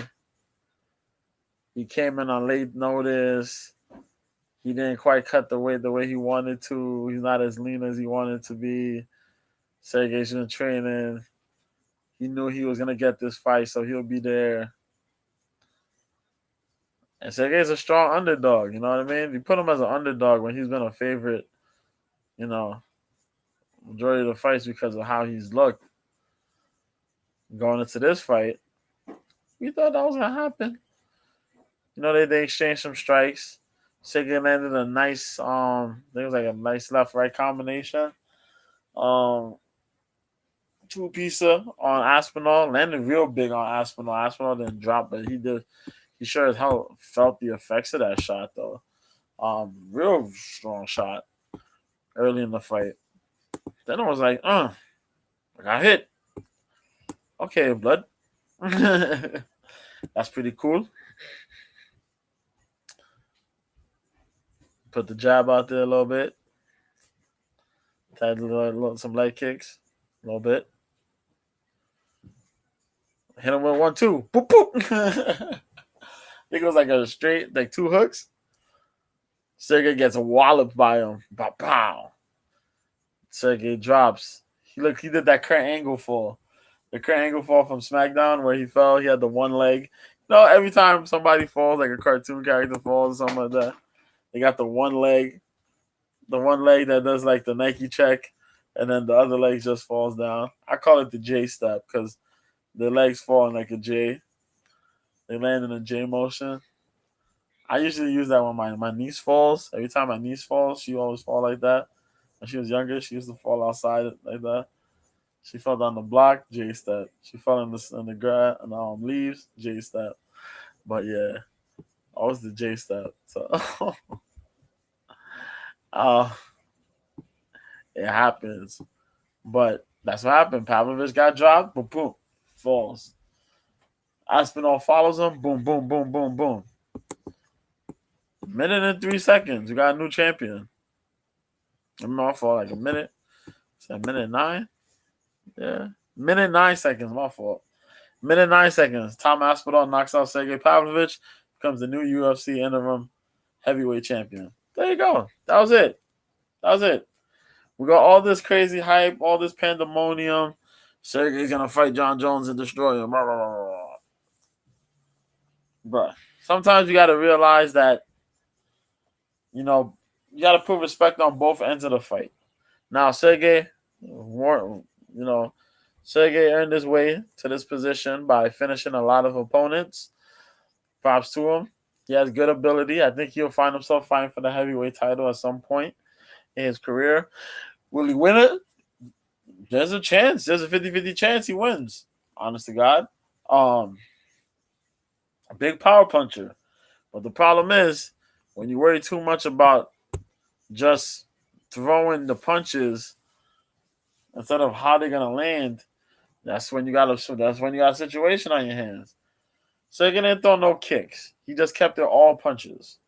He came in on late notice. He didn't quite cut the way he wanted to. He's not as lean as he wanted to be. Sergey's been training. He knew he was gonna get this fight, so he'll be there. And Sergey's a strong underdog. You know what I mean? You put him as an underdog when he's been a favorite. You know, majority of the fights because of how he's looked going into this fight. We thought that was gonna happen. You know, they exchanged some strikes. Sergey landed a nice I think it was like a nice left right combination. Um, two pieces on Aspinall, landed real big on Aspinall. Aspinall didn't drop, but he did. He sure as hell felt the effects of that shot though. Real strong shot early in the fight. Then I was like, I got hit. Okay, blood. That's pretty cool. Put the jab out there a little bit. Tried some leg kicks, a little bit. Hit him with 1-2. Boop boop. I think it was like a straight, like two hooks. Sergey gets walloped by him. Pow pow. Sergey drops. He did that Kurt Angle fall. The Kurt Angle fall from SmackDown where he fell. He had the one leg. You know, every time somebody falls, like a cartoon character falls or something like that, they got the one leg. The one leg that does like the Nike check, and then the other leg just falls down. I call it the J step because the legs fall in like a J. They land in a J motion. I usually use that when my niece falls. Every time my niece falls, she always fall like that. When she was younger, she used to fall outside like that. She fell down the block, J step. She fell in the grass and leaves, J step. But yeah, always the J step. So uh, it happens. But that's what happened. Pavlovich got dropped, boom, boom, falls. Aspinall follows him, boom, boom, boom, boom, boom. Minute and 3 seconds. You got a new champion. I'm off for like a minute. It's a minute 9. Yeah. Minute 9 seconds, my fault. Minute 9 seconds. Tom Aspinall knocks out Sergey Pavlovich, becomes the new UFC interim heavyweight champion. There you go. That was it. That was it. We got all this crazy hype, all this pandemonium. Sergey's gonna fight John Jones and destroy him. Blah, blah, blah, blah. Bruh. Sometimes you gotta realize that, you know, you gotta put respect on both ends of the fight. Now, Sergey earned his way to this position by finishing a lot of opponents. Props to him. He has good ability. I think he'll find himself fighting for the heavyweight title at some point in his career. Will he win it? There's a chance. There's a 50-50 chance he wins. Honest to God. A big power puncher. But the problem is, when you worry too much about just throwing the punches instead of how they're gonna land, that's when you got a situation on your hands. Sergey didn't throw no kicks. He just kept it all punches.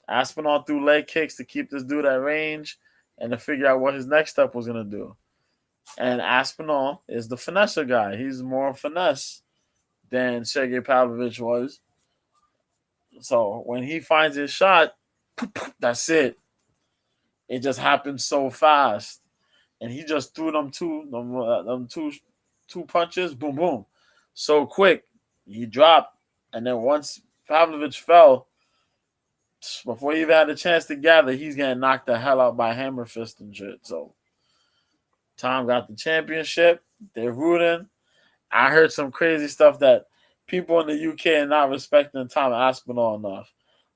Aspinall threw leg kicks to keep this dude at range and to figure out what his next step was gonna do. And Aspinall is the finesser guy. He's more finesse than Sergey Pavlovich was. So when he finds his shot, that's it. It just happened so fast, and he just threw them two punches, boom, boom, so quick. He dropped, and then once Pavlovich fell, before he even had a chance to gather, he's getting knocked the hell out by hammer fist and shit. So Tom got the championship. They're rooting. I heard some crazy stuff that people in the UK are not respecting Tom Aspinall enough.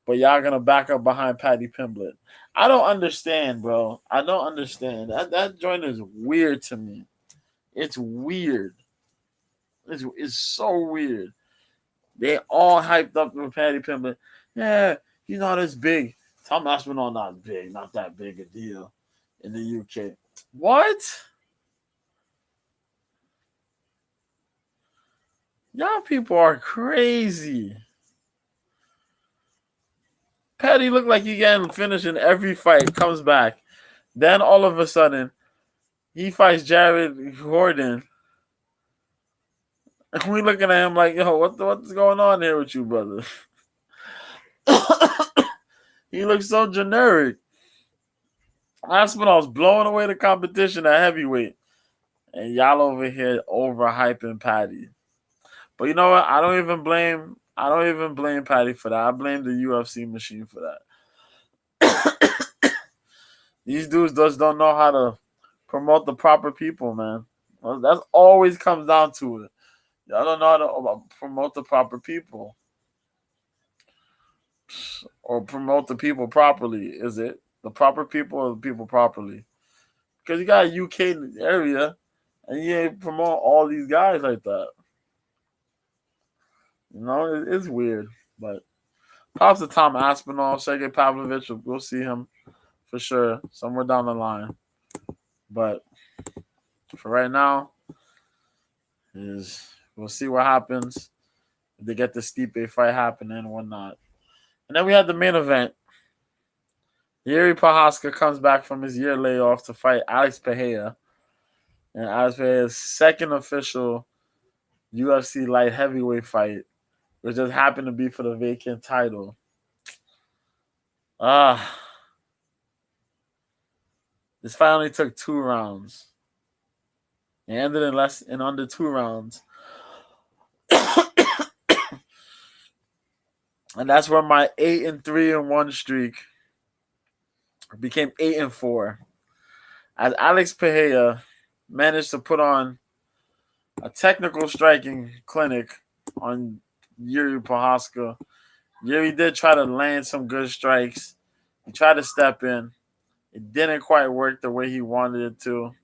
But y'all gonna back up behind Paddy Pimblett. I don't understand, bro. I don't understand. That joint is weird to me. It's weird. It's so weird. They all hyped up for Paddy Pimblett. Yeah, he's not as big. Tom Aspinall not big, not that big a deal in the UK. What? Y'all people are crazy. Paddy looked like he getting finished in every fight, comes back. Then all of a sudden, he fights Jared Gordon. And we looking at him like, yo, what's going on here with you, brother? He looks so generic. Aspinall's blowing away the competition at heavyweight. and y'all over here overhyping Patty. But you know what? I don't even blame Patty for that. I blame the UFC machine for that. These dudes just don't know how to promote the proper people, man. Well, that always comes down to it. Y'all don't know how to promote the proper people or promote the people properly. Is it the proper people or the people properly? Because you got a UK area and you ain't promote all these guys like that. You know, it's weird. But props to Tom Aspinall, Sergey Pavlovich. We'll see him for sure somewhere down the line. But for right now, is we'll see what happens if they get the Stipe fight happening and whatnot. And then we had the main event. Yuri Prohaska comes back from his year layoff to fight Alex Pereira. And Alex Pereira's second official UFC light heavyweight fight, which just happened to be for the vacant title. Ah, this fight only took 2 rounds. It ended in under 2 rounds. And that's where my 8-3-1 streak became 8-4. As Alex Pereira managed to put on a technical striking clinic on Yuri Prohaska. Yuri did try to land some good strikes. He tried to step in. It didn't quite work the way he wanted it to.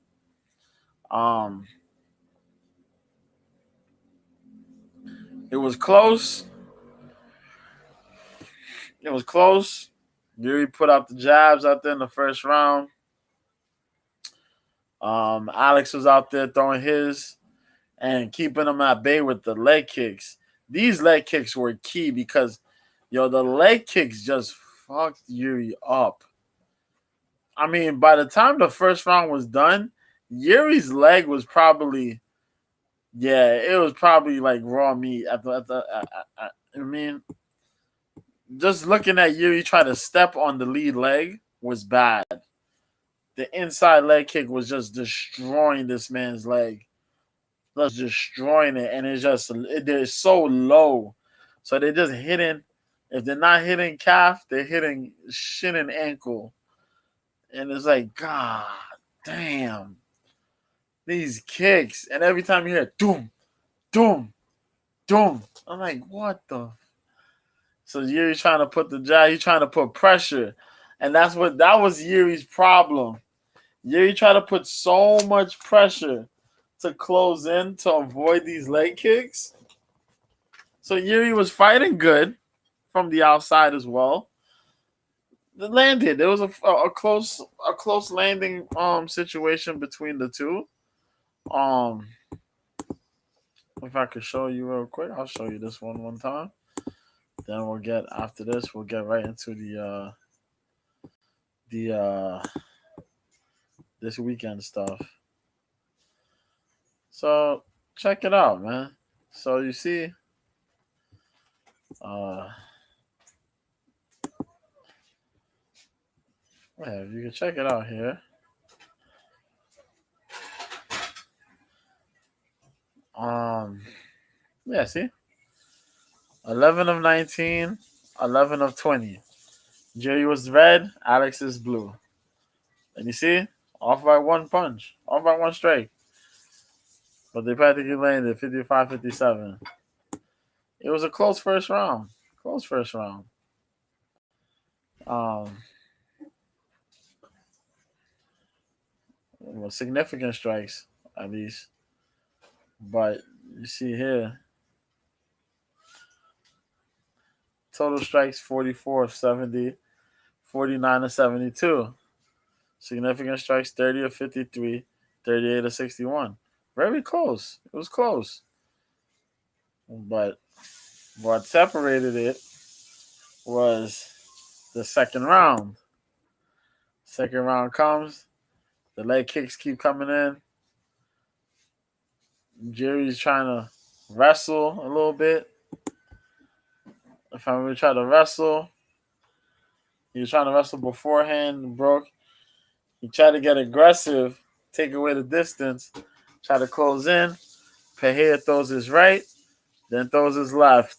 It was close. It was close. Yuri put out the jabs out there in the first round. Alex was out there throwing his and keeping him at bay with the leg kicks. These leg kicks were key because, the leg kicks just fucked Yuri up. I mean, by the time the first round was done, Yuri's leg was probably, it was probably like raw meat. I mean, just looking at Yuri try to step on the lead leg was bad. The inside leg kick was just destroying this man's leg. Just destroying it. And they're so low. So they're just hitting. If they're not hitting calf, they're hitting shin and ankle. And it's like, God damn. These kicks. And every time you hear doom, doom, doom. I'm like, what the? So Yuri trying to put the jab, he's trying to put pressure. And that was Yuri's problem. Yuri tried to put so much pressure to close in to avoid these leg kicks. So Yuri was fighting good from the outside as well. It landed. There was a close landing situation between the two. If I could show you real quick, I'll show you this one time. Then we'll get right into the this weekend stuff. So check it out, man. So you see, you can check it out here. See, 11 of 19, 11 of 20. Jerry was red, Alex is blue. And you see, off by one punch, off by one strike. But they practically landed 55-57. It was a close first round. Significant strikes, at least. But you see here, total strikes 44 of 70, 49 of 72. Significant strikes 30 of 53, 38 of 61. Very close. It was close. But what separated it was the second round. Second round comes. The leg kicks keep coming in. Jerry's trying to wrestle a little bit. If I'm going to try to wrestle, he was trying to wrestle beforehand, broke. He tried to get aggressive, take away the distance, Try to close in. Pereira throws his right, then throws his left.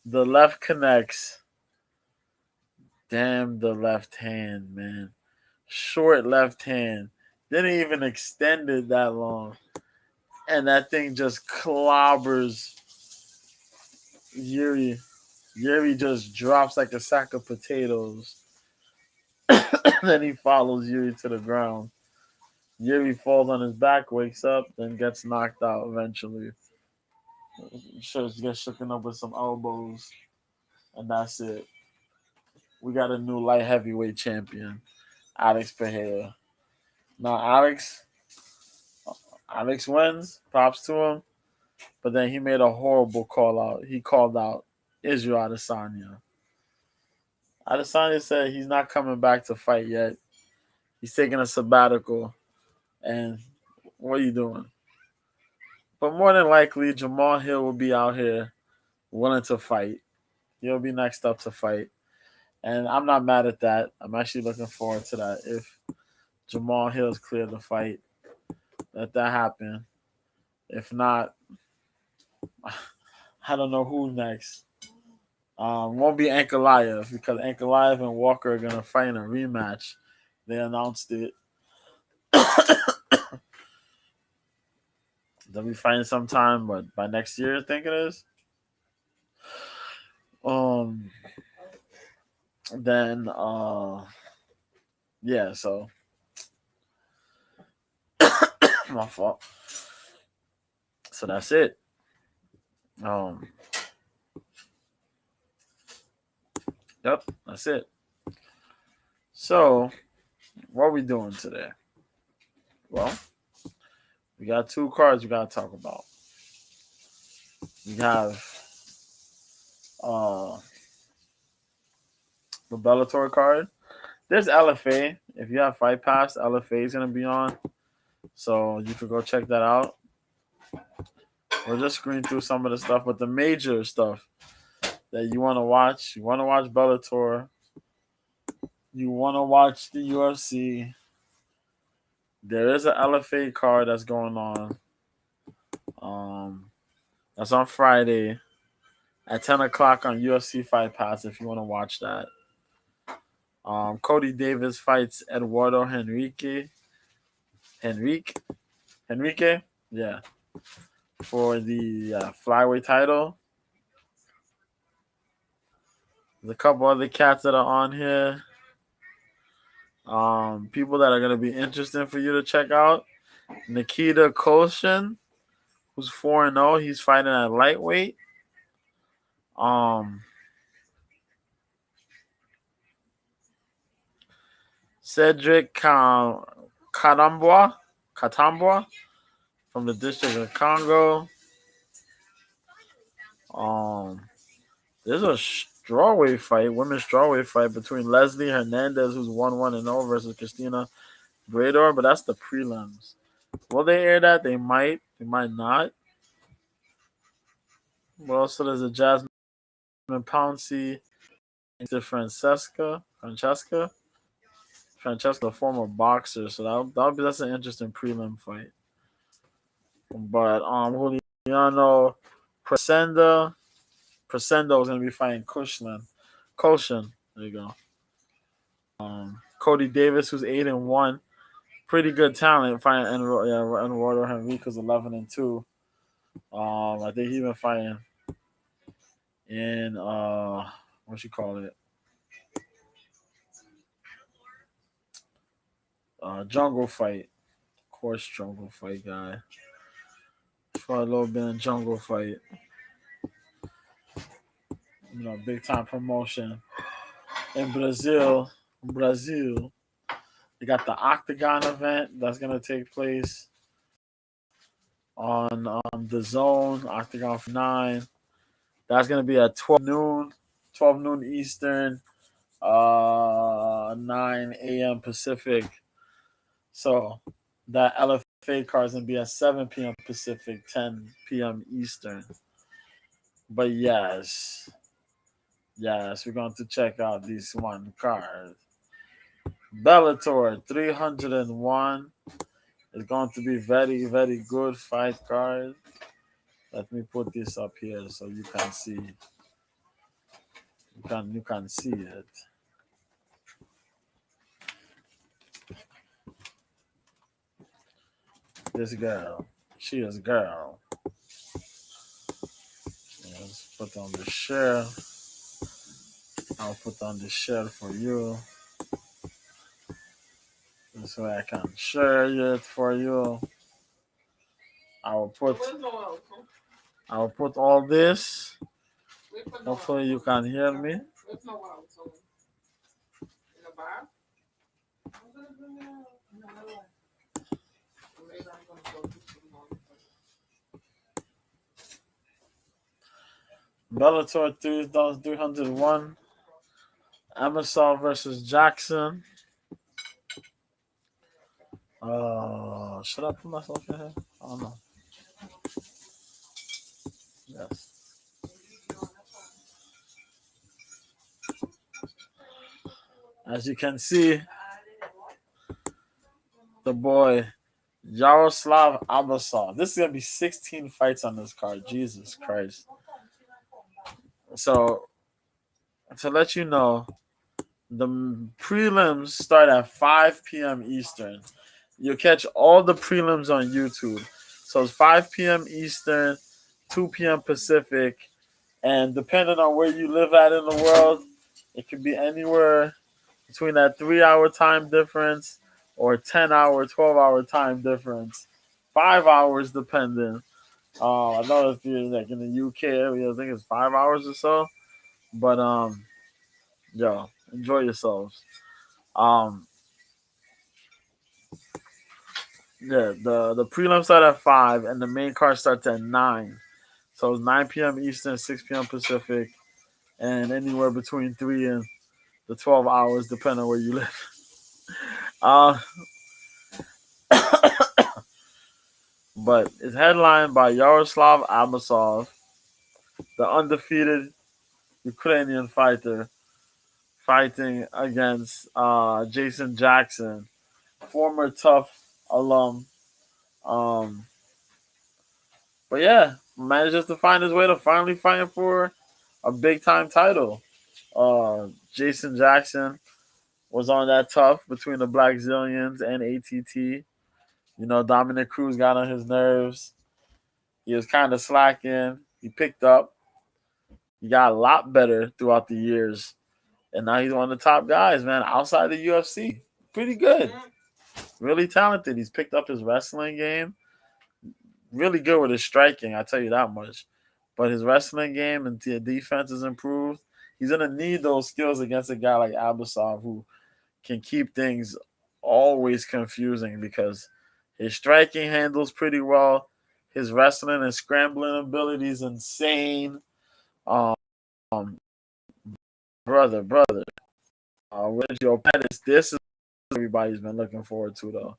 The left connects. Damn the left hand, man. Short left hand. Didn't even extend it that long. And that thing just clobbers Yuri. Yuri just drops like a sack of potatoes. Then he follows Yuri to the ground. Yuri falls on his back, wakes up, then gets knocked out eventually. Gets shooken up with some elbows, and that's it. We got a new light heavyweight champion, Alex Pereira. Now Alex wins. Props to him. But then he made a horrible call out. He called out Israel Adesanya. Adesanya said he's not coming back to fight yet. He's taking a sabbatical. And what are you doing? But more than likely, Jamal Hill will be out here willing to fight. He'll be next up to fight. And I'm not mad at that. I'm actually looking forward to that. If Jamal Hill's cleared the fight, let that happen. If not, I don't know who's next. Won't be Ankalaev because Ankalaev and Walker are gonna fight in a rematch. They announced it. They'll be fighting sometime, but by next year, I think it is. Um, then yeah, so my fault. So that's it. Um, yep, that's it. So what are we doing today? Well, we got two cards we gotta talk about. We have uh the Bellator card. There's LFA. If you have Fight Pass, LFA is gonna be on. So you could go check that out. We'll just screen through some of the stuff, but the major stuff that you want to watch. You want to watch Bellator. You want to watch the UFC. There is an LFA card that's going on. That's on Friday at 10 o'clock on UFC Fight Pass if you want to watch that. Cody Davis fights Eduardo Henrique, yeah, for the flyweight title. There's a couple other cats that are on here. People that are going to be interesting for you to check out. Nikita Koshin, who's 4-0. He's fighting at lightweight. Cedric Katambwa from the District of Congo. There's a strawweight fight, women's strawweight fight between Leslie Hernandez, who's 1-1-0, versus Christina Brador, but that's the prelims. Will they air that? They might. They might not. But also there's a Jasmine Pouncey into Francesca, a former boxer. So that's an interesting prelim fight. But Juliano Presenda is gonna be fighting Koshin. There you go. Cody Davis, who's 8-1, pretty good talent. Fighting Eduardo Henrique's 11-2. I think he's been fighting in what you call it, jungle fight. Of course, jungle fight guy. For a little bit in jungle fight. Big time promotion in Brazil. They got the Octagon event that's gonna take place on the Zone Octagon 9. That's gonna be at 12 noon Eastern, 9 a.m. Pacific. So that LFA card is gonna be at 7 p.m. Pacific, 10 p.m. Eastern. But yes, we're going to check out this one card. Bellator 301 It's going to be very, very good fight card. Let me put this up here so you can see. You can see it. This girl, she is girl. Let's put on the shirt. I'll put on the shirt for you. This way I can share it for you. I will put Where's no else? I will put all this. Where's no Hopefully else? you can hear me. Where's no else? In the bar? I'm gonna bring it out. No. Later I'm gonna go to some more. Bellator 3,301. Emerson versus Jackson. Should I put myself in here? I don't know. Yes. As you can see, the boy Yaroslav Abasov. This is gonna be 16 fights on this card. Jesus Christ. So to let you know, the prelims start at 5 p.m. Eastern. You'll catch all the prelims on YouTube. So it's 5 p.m. Eastern, 2 p.m. Pacific, and depending on where you live at in the world, it could be anywhere between that 3 hour time difference or 10 hour, 12 hour time difference. 5 hours depending. I know if you're like in the UK area, I think it's 5 hours or so. But yo, enjoy yourselves. Um, yeah, the prelim start at 5 and the main card starts at 9. So it's 9 p.m. Eastern, 6 p.m. Pacific, and anywhere between 3 and the 12 hours, depending on where you live. Uh, but it's headlined by Yaroslav Abasov, the undefeated Ukrainian fighter, fighting against Jason Jackson, former tough alum. Um, but yeah, manages to find his way to finally fighting for a big time title. Jason Jackson was on that tough between the Black Zillions and ATT. You know, Dominic Cruz got on his nerves. He was kind of slacking. He picked up. He got a lot better throughout the years. And now he's one of the top guys, man, outside the UFC. Pretty good. Really talented. He's picked up his wrestling game. Really good with his striking, I tell you that much. But his wrestling game and defense has improved. He's going to need those skills against a guy like Abasov who can keep things always confusing because his striking handles pretty well. His wrestling and scrambling ability is insane. Um, brother. Sergio Pettis, this is what everybody's been looking forward to, though.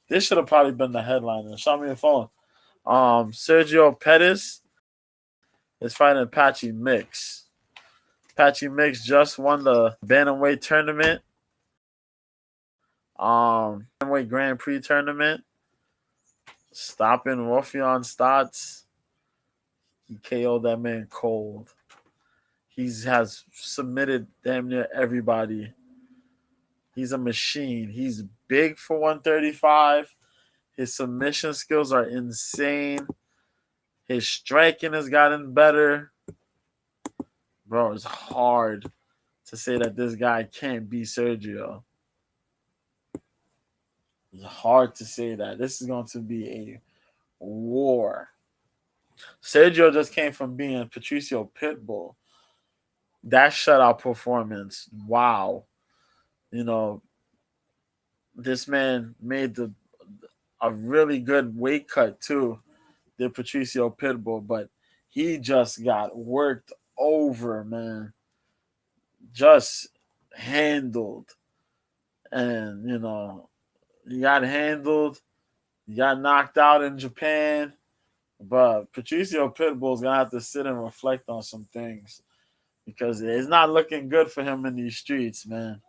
This should have probably been the headliner. Show me your phone. Sergio Pettis is fighting Patchy Mix. Patchy Mix just won the Bantamweight tournament. Bantamweight Grand Prix tournament. Stopping Rafion Stotts. He KO'd that man cold. He has submitted damn near everybody. He's a machine. He's big for 135. His submission skills are insane. His striking has gotten better. Bro, it's hard to say that this guy can't beat Sergio. It's hard to say that. This is going to be a war. Sergio just came from being Patricio Pitbull. That shutout performance, wow. You know, this man made a really good weight cut too, the Patricio Pitbull, but he just got worked over, man. Just handled. And, you know, he got handled. He got knocked out in Japan. But Patricio Pitbull's going to have to sit and reflect on some things because it's not looking good for him in these streets, man.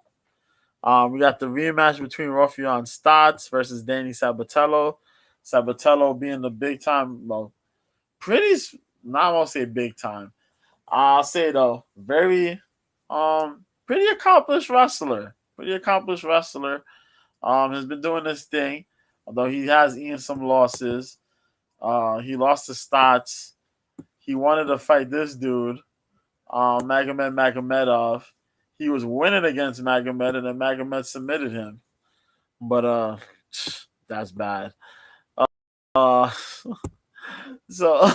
We got the rematch between Rafael Stotts versus Danny Sabatello. Sabatello being the big time, well, pretty, not gonna say big time. I'll say though, very, pretty accomplished wrestler. Pretty accomplished wrestler. Has been doing this thing, although he has eaten some losses. He lost to Stotts. He wanted to fight this dude, Magomed Magomedov. He was winning against Magomed, and then Magomed submitted him. But that's bad. Uh, so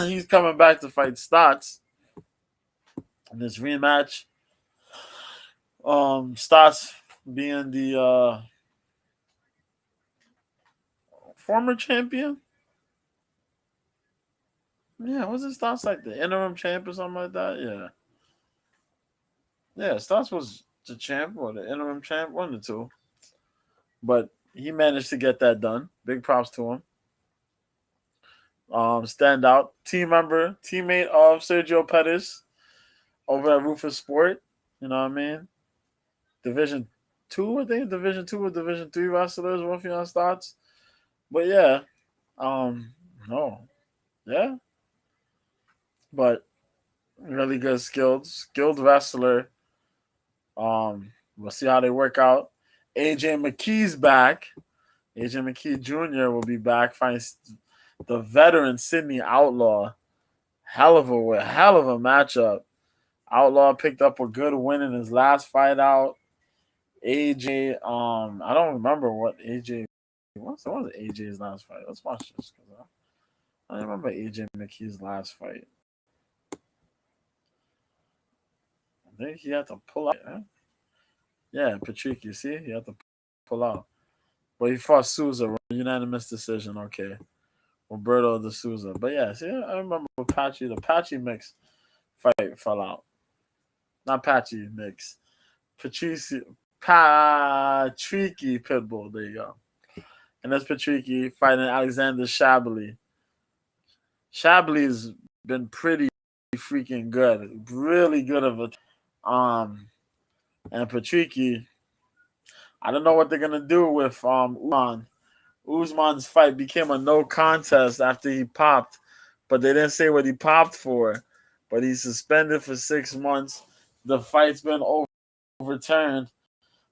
he's coming back to fight Stotts in this rematch. Stotts being the former champion. Yeah, was it Stotts like the interim champ or something like that? Yeah. Yeah, Stotts was the champ or the interim champ, one of the two. But he managed to get that done. Big props to him. Standout team member, teammate of Sergio Pettis over at Rufus Sport. You know what I mean? Division two, I think. Division two or Division three wrestlers working on Stotts. But yeah, no, yeah, but really good skilled wrestler. We'll see how they work out. AJ McKee's back. AJ McKee Jr. will be back fighting the veteran Sydney Outlaw. Hell of a matchup. Outlaw picked up a good win in his last fight out. AJ, I don't remember what AJ. What was AJ's last fight? Let's watch this. I don't remember AJ McKee's last fight. I think he had to pull out. Yeah, Patrick, you see? He had to pull out. But he fought Souza, unanimous decision. Okay. Roberto de Souza. But yeah, see, I remember Patchy. The Patchy mix fight fell out. Not Patchy mix. Patricky Pitbull. There you go. And that's Patricky fighting Alexander Shabley. Shabley's been pretty freaking good. Really good of a and Patricky. I don't know what they're gonna do with Usman. Usman's fight became a no contest after he popped, but they didn't say what he popped for. But he's suspended for 6 months. The fight's been overturned.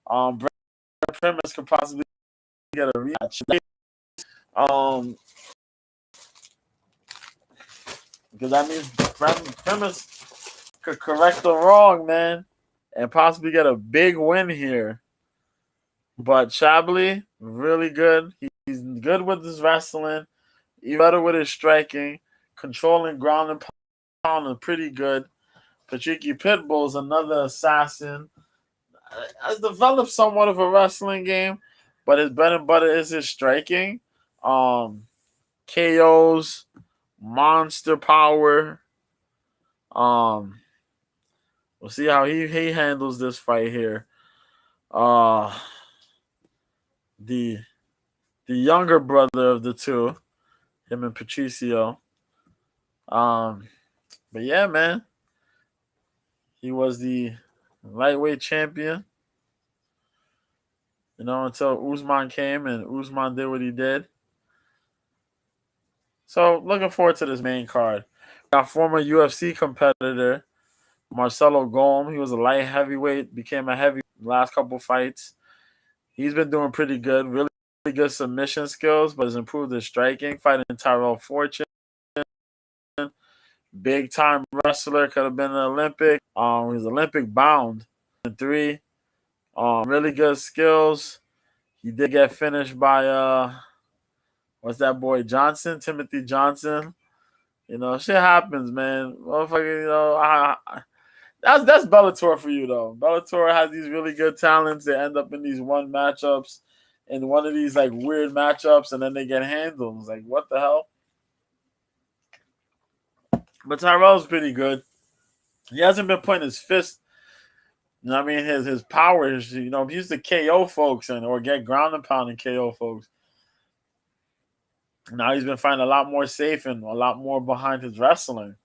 Brad Primus could possibly get a rematch. Um, because that means Brad Primus could correct the wrong, man, and possibly get a big win here. But Shabley, really good. He's good with his wrestling. He's better with his striking, controlling ground and pound, pretty good. Patricky Pitbull's another assassin. Has developed somewhat of a wrestling game, but his bread and butter is his striking. KOs, monster power. Um, we'll see how he handles this fight here. Uh the the younger brother of the two, him and Patricio. Um, but yeah, man, he was the lightweight champion. Until Usman came and Usman did what he did. So looking forward to this main card. Our former UFC competitor Marcelo Golm. He was a light heavyweight, became a heavy last couple fights. He's been doing pretty good. Really good submission skills, but has improved his striking. Fighting Tyrell Fortune, big time wrestler, could have been an Olympic. He's Olympic bound. 3. Really good skills. He did get finished by what's that boy Johnson, Timothy Johnson. Shit happens, man. Motherfucker, that's Bellator for you though. Bellator has these really good talents. They end up in these one matchups, in one of these like weird matchups, and then they get handled. It's like, what the hell? But Tyrell's pretty good. He hasn't been putting his fist. His power is, he used to KO folks or get ground and pound and KO folks. Now he's been finding a lot more safe and a lot more behind his wrestling.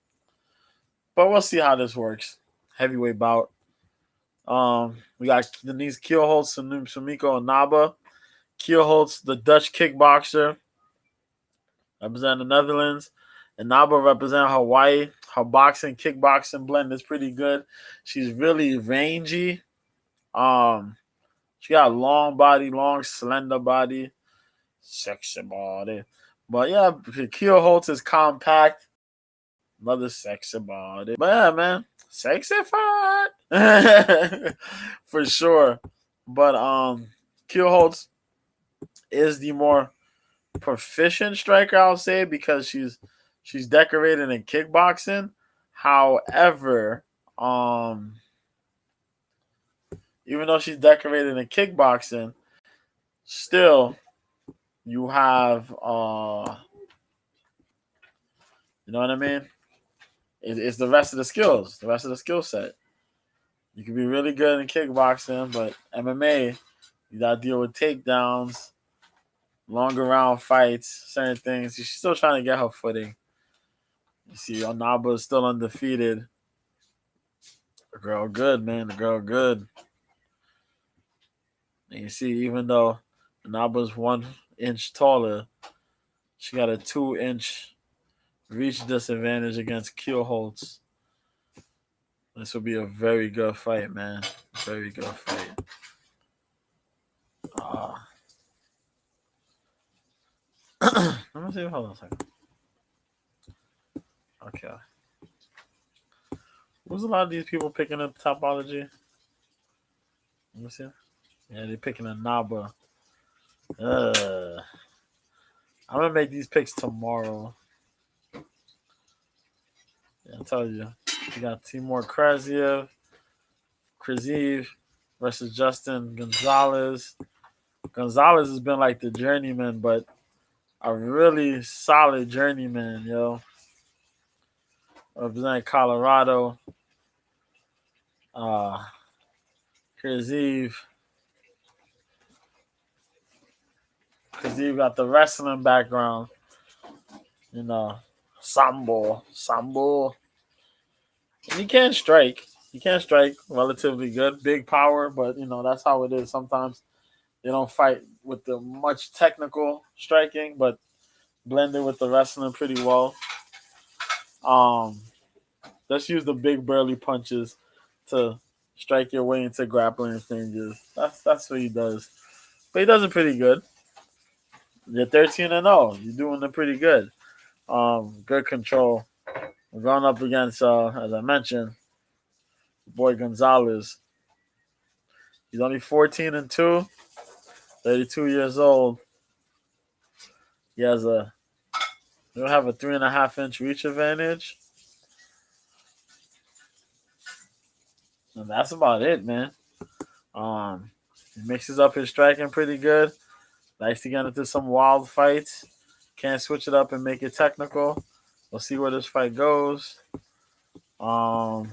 But we'll see how this works. Heavyweight bout. We got Denise Kielholtz, Sumiko Inaba. Kielholtz, the Dutch kickboxer, representing the Netherlands. Inaba representing Hawaii. Her boxing, kickboxing blend is pretty good. She's really rangy. She got a long body, long, slender body. Sexy body. But yeah, Kielholtz is compact. Another sexy body. But yeah, man. Sexy fat. For sure. But Kielholtz is the more proficient striker, I'll say, because she's decorated in kickboxing. However, even though she's decorated in kickboxing, still you have you know what I mean? It's the rest of the skills, the rest of the skill set. You can be really good in kickboxing, but MMA, you gotta deal with takedowns, longer round fights, certain things. She's still trying to get her footing. You see, Onaba is still undefeated. The girl good, man. The girl good. And you see, even though Onaba's 1 inch taller, she got a 2 inch reach disadvantage against Kielholtz. This will be a very good fight, man. Very good fight. Let me see. Hold on a second. Okay. Was a lot of these people picking up topology? Let me see. Yeah, they're picking a Naba. I'm gonna make these picks tomorrow. Yeah, I tell you. You got Timur Krasiev versus Justin Gonzalez. Gonzalez has been like the journeyman, but a really solid journeyman, yo. Representing Colorado. Krasiev got the wrestling background. You know, Sambo. And he can strike. He can strike relatively good. Big power, but, that's how it is. Sometimes they don't fight with the much technical striking, but blended with the wrestling pretty well. Let's use the big burly punches to strike your way into grappling exchanges. That's what he does. But he does it pretty good. You're 13-0. You're doing it pretty good. Good control. We're going up against, as I mentioned, boy Gonzalez. He's only 14-2, 32 years old. He has he'll have a 3.5 inch reach advantage. And that's about it, man. He mixes up his striking pretty good. Likes to get into some wild fights. Can't switch it up and make it technical. We'll see where this fight goes. Ooh.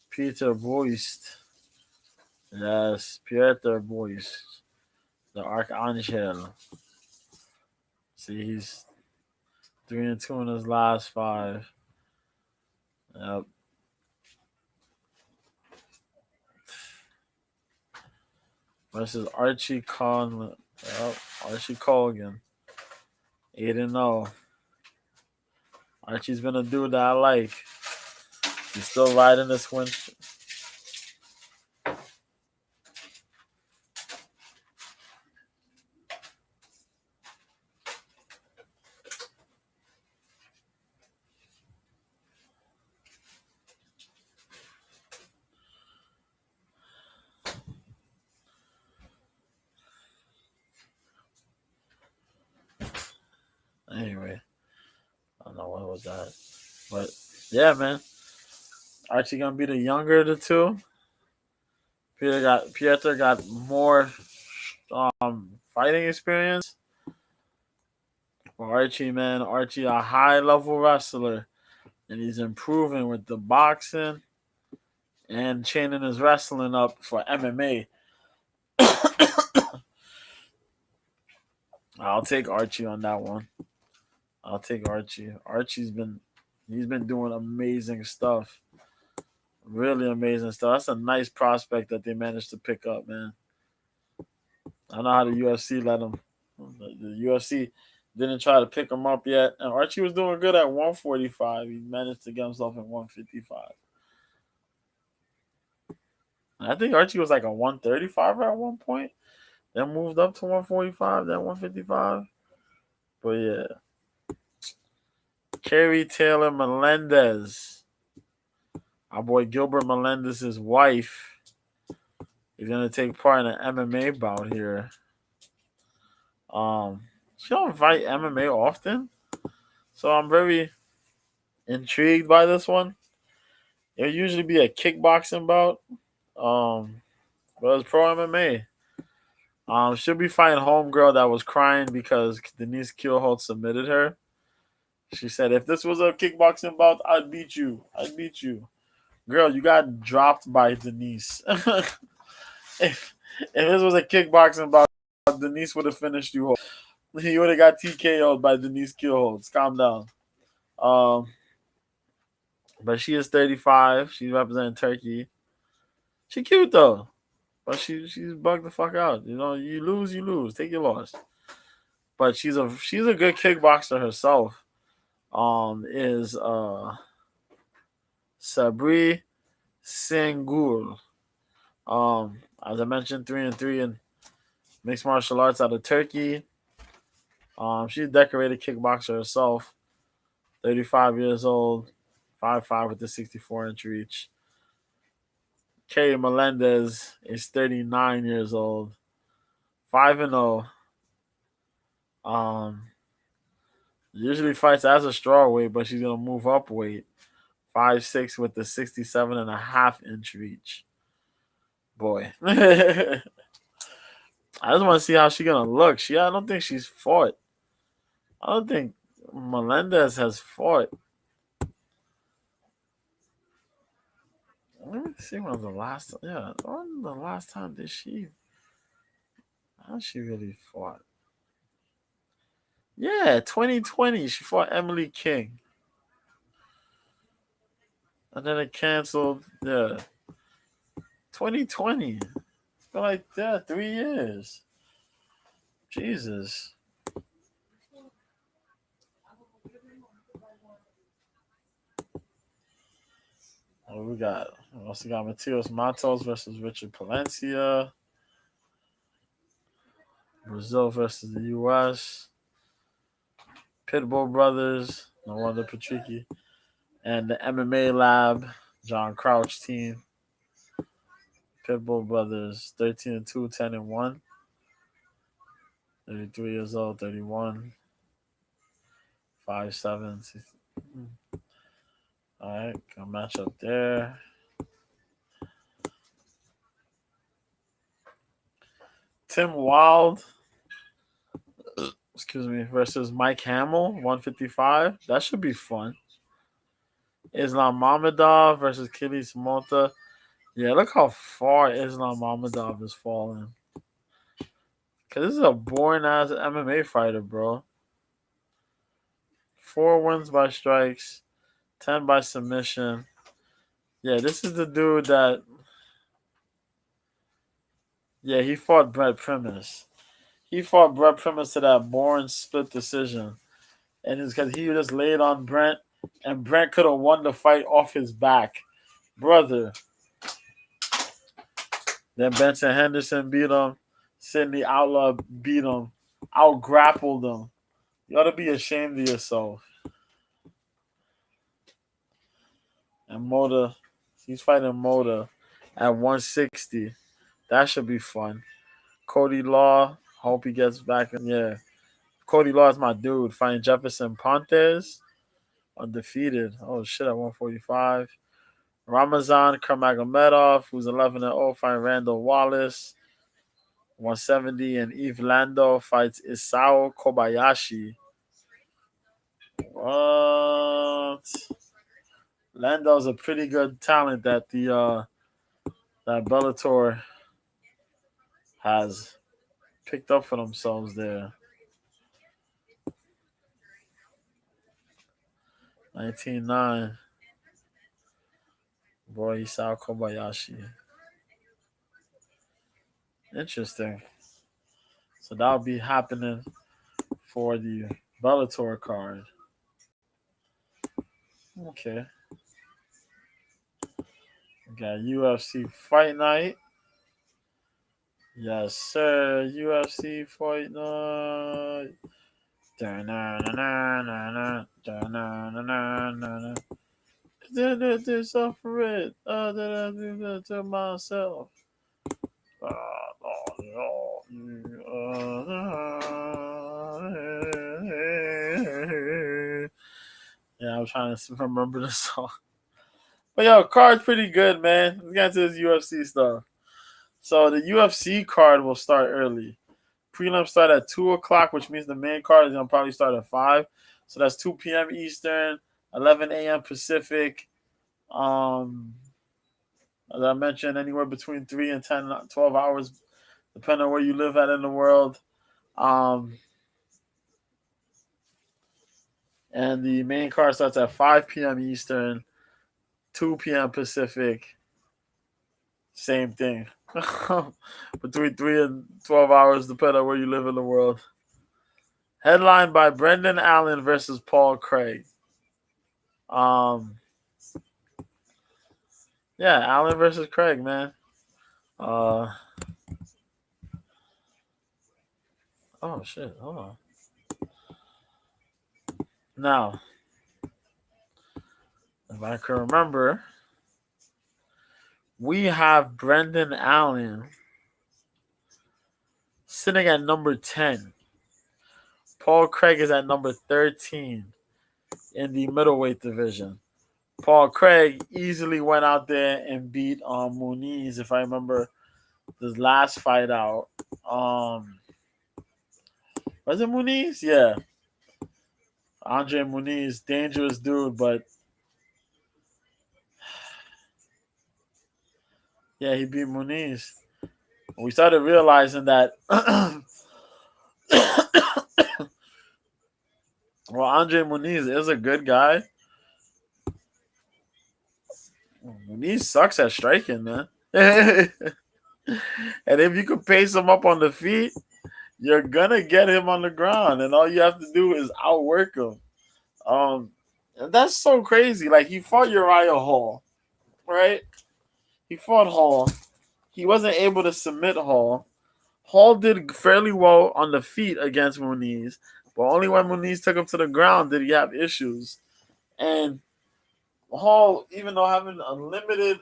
Peter Boyst. Yes, Peter Boyst. The Archangel. See, he's 3-2 in his last 5. Yep. Versus Archie Conlon. Yep. Archie Colgan. 8-0. Archie's been a dude that I like. He's still riding this win. Anyway, I don't know what was that, but yeah, man. Archie gonna be the younger of the two. Pieter got more fighting experience. For Archie, man, Archie a high level wrestler, and he's improving with the boxing and chaining his wrestling up for MMA. I'll take Archie on that one. I'll take Archie. He's been doing amazing stuff. Really amazing stuff. That's a nice prospect that they managed to pick up, man. I know how the UFC let him. The UFC didn't try to pick him up yet, and Archie was doing good at 145. He managed to get himself in 155. I think Archie was like a 135 at one point. Then moved up to 145, then 155. But yeah, Kerry Taylor Melendez, our boy Gilbert Melendez's wife, is gonna take part in an MMA bout here. Um, she don't fight MMA often, so I'm very intrigued by this one. It'll usually be a kickboxing bout, um, but it's pro MMA. She'll be fighting homegirl that was crying because Denise Kielholtz submitted her. She said, "If this was a kickboxing bout, I'd beat you. I'd beat you." Girl, you got dropped by Denise. If this was a kickboxing bout, Denise would have finished you whole. You would have got TKO'd by Denise Kielholtz. Calm down. Um, but she is 35. She's representing Turkey. She cute though, but she's bugged the fuck out. You know, you lose, you lose. Take your loss. But she's a good kickboxer herself. Is Sabri Sengur. As I mentioned, 3-3 in mixed martial arts out of Turkey. She's a decorated kickboxer herself. 35 years old, 5'5" with the 64-inch reach. Kay Melendez is 39 years old, 5-0. Um, usually fights as a strawweight, but she's gonna move up weight. 5'6" with the 67.5-inch reach. Boy, I just want to see how she's gonna look. I don't think she's fought. I don't think Melendez has fought. Let me see when the last. Yeah, when the last time did she? How she really fought? Yeah, 2020. She fought Emily King, and then it canceled. Yeah, 2020. It's been like 3 years. Jesus. We got. We also got Matias Matos versus Richard Palencia. Brazil versus the U.S. Pitbull Brothers. No wonder Patricky. And the MMA Lab, John Crouch team. Pitbull Brothers, 13-2, 10-1. 33 years old, 31. 5'7". All right, got match up there. Tim Wild, excuse me, versus Mike Hamill, 155. That should be fun. Islam Mamedov versus Kilis Mota. Yeah, look how far Islam Mamedov is falling. Because this is a boring ass MMA fighter, bro. 4 wins by strikes, 10 by submission. Yeah, this is the dude that. Yeah, he fought Brett Primus. He fought Brett Primus to that boring split decision. And it's because he just laid on Brent, and Brent could have won the fight off his back. Brother. Then Benson Henderson beat him. Sidney Outlaw beat him. Out grappled him. You ought to be ashamed of yourself. And Moda, he's fighting Moda at 160. That should be fun. Cody Law, hope he gets back. Yeah. Cody Law is my dude. Fighting Jefferson Pontes. Undefeated. Oh shit, at 145. Ramazan Kurmagomedov, who's 11-0, fighting Randall Wallace. 170. And Eve Lando fights Isao Kobayashi. What? Lando's a pretty good talent that that Bellator has picked up for themselves there. 19-9. Boy, Isao Kobayashi. Interesting. So that'll be happening for the Bellator card. Okay. We got UFC Fight Night. Yes, sir. UFC Fight Night. Da-na-na-na-na-na. Da-na-na-na-na-na. Did this for it. Did I do that to myself? Yeah, I'm trying to remember the song. But yo, card's pretty good, man. Let's get into this UFC stuff. So the UFC card will start early. Prelims start at 2 o'clock, which means the main card is gonna probably start at 5. So that's 2 p.m. Eastern, 11 a.m. Pacific. As I mentioned, anywhere between 3 and 10, 12 hours, depending on where you live at in the world. Um, and the main card starts at 5 p.m. Eastern, 2 p.m. Pacific. Same thing. Between 3 and 12 hours, depending on where you live in the world. Headlined by Brendan Allen versus Paul Craig. Um, yeah, Allen versus Craig, man. Uh, oh shit, hold on. Now, if I can remember, we have Brendan Allen sitting at number 10. Paul Craig is at number 13 in the middleweight division. Paul Craig easily went out there and beat Muniz, if I remember this last fight out. Was it Muniz? Yeah. Andre Muniz, dangerous dude, but yeah, he beat Muniz. We started realizing that well, Andre Muniz is a good guy. Muniz sucks at striking, man. And if you could pace him up on the feet, you're gonna get him on the ground, and all you have to do is outwork him. And that's so crazy. Like he fought Uriah Hall, right? He fought Hall. He wasn't able to submit Hall. Hall did fairly well on the feet against Muniz, but only when Muniz took him to the ground did he have issues. And Hall, even though having unlimited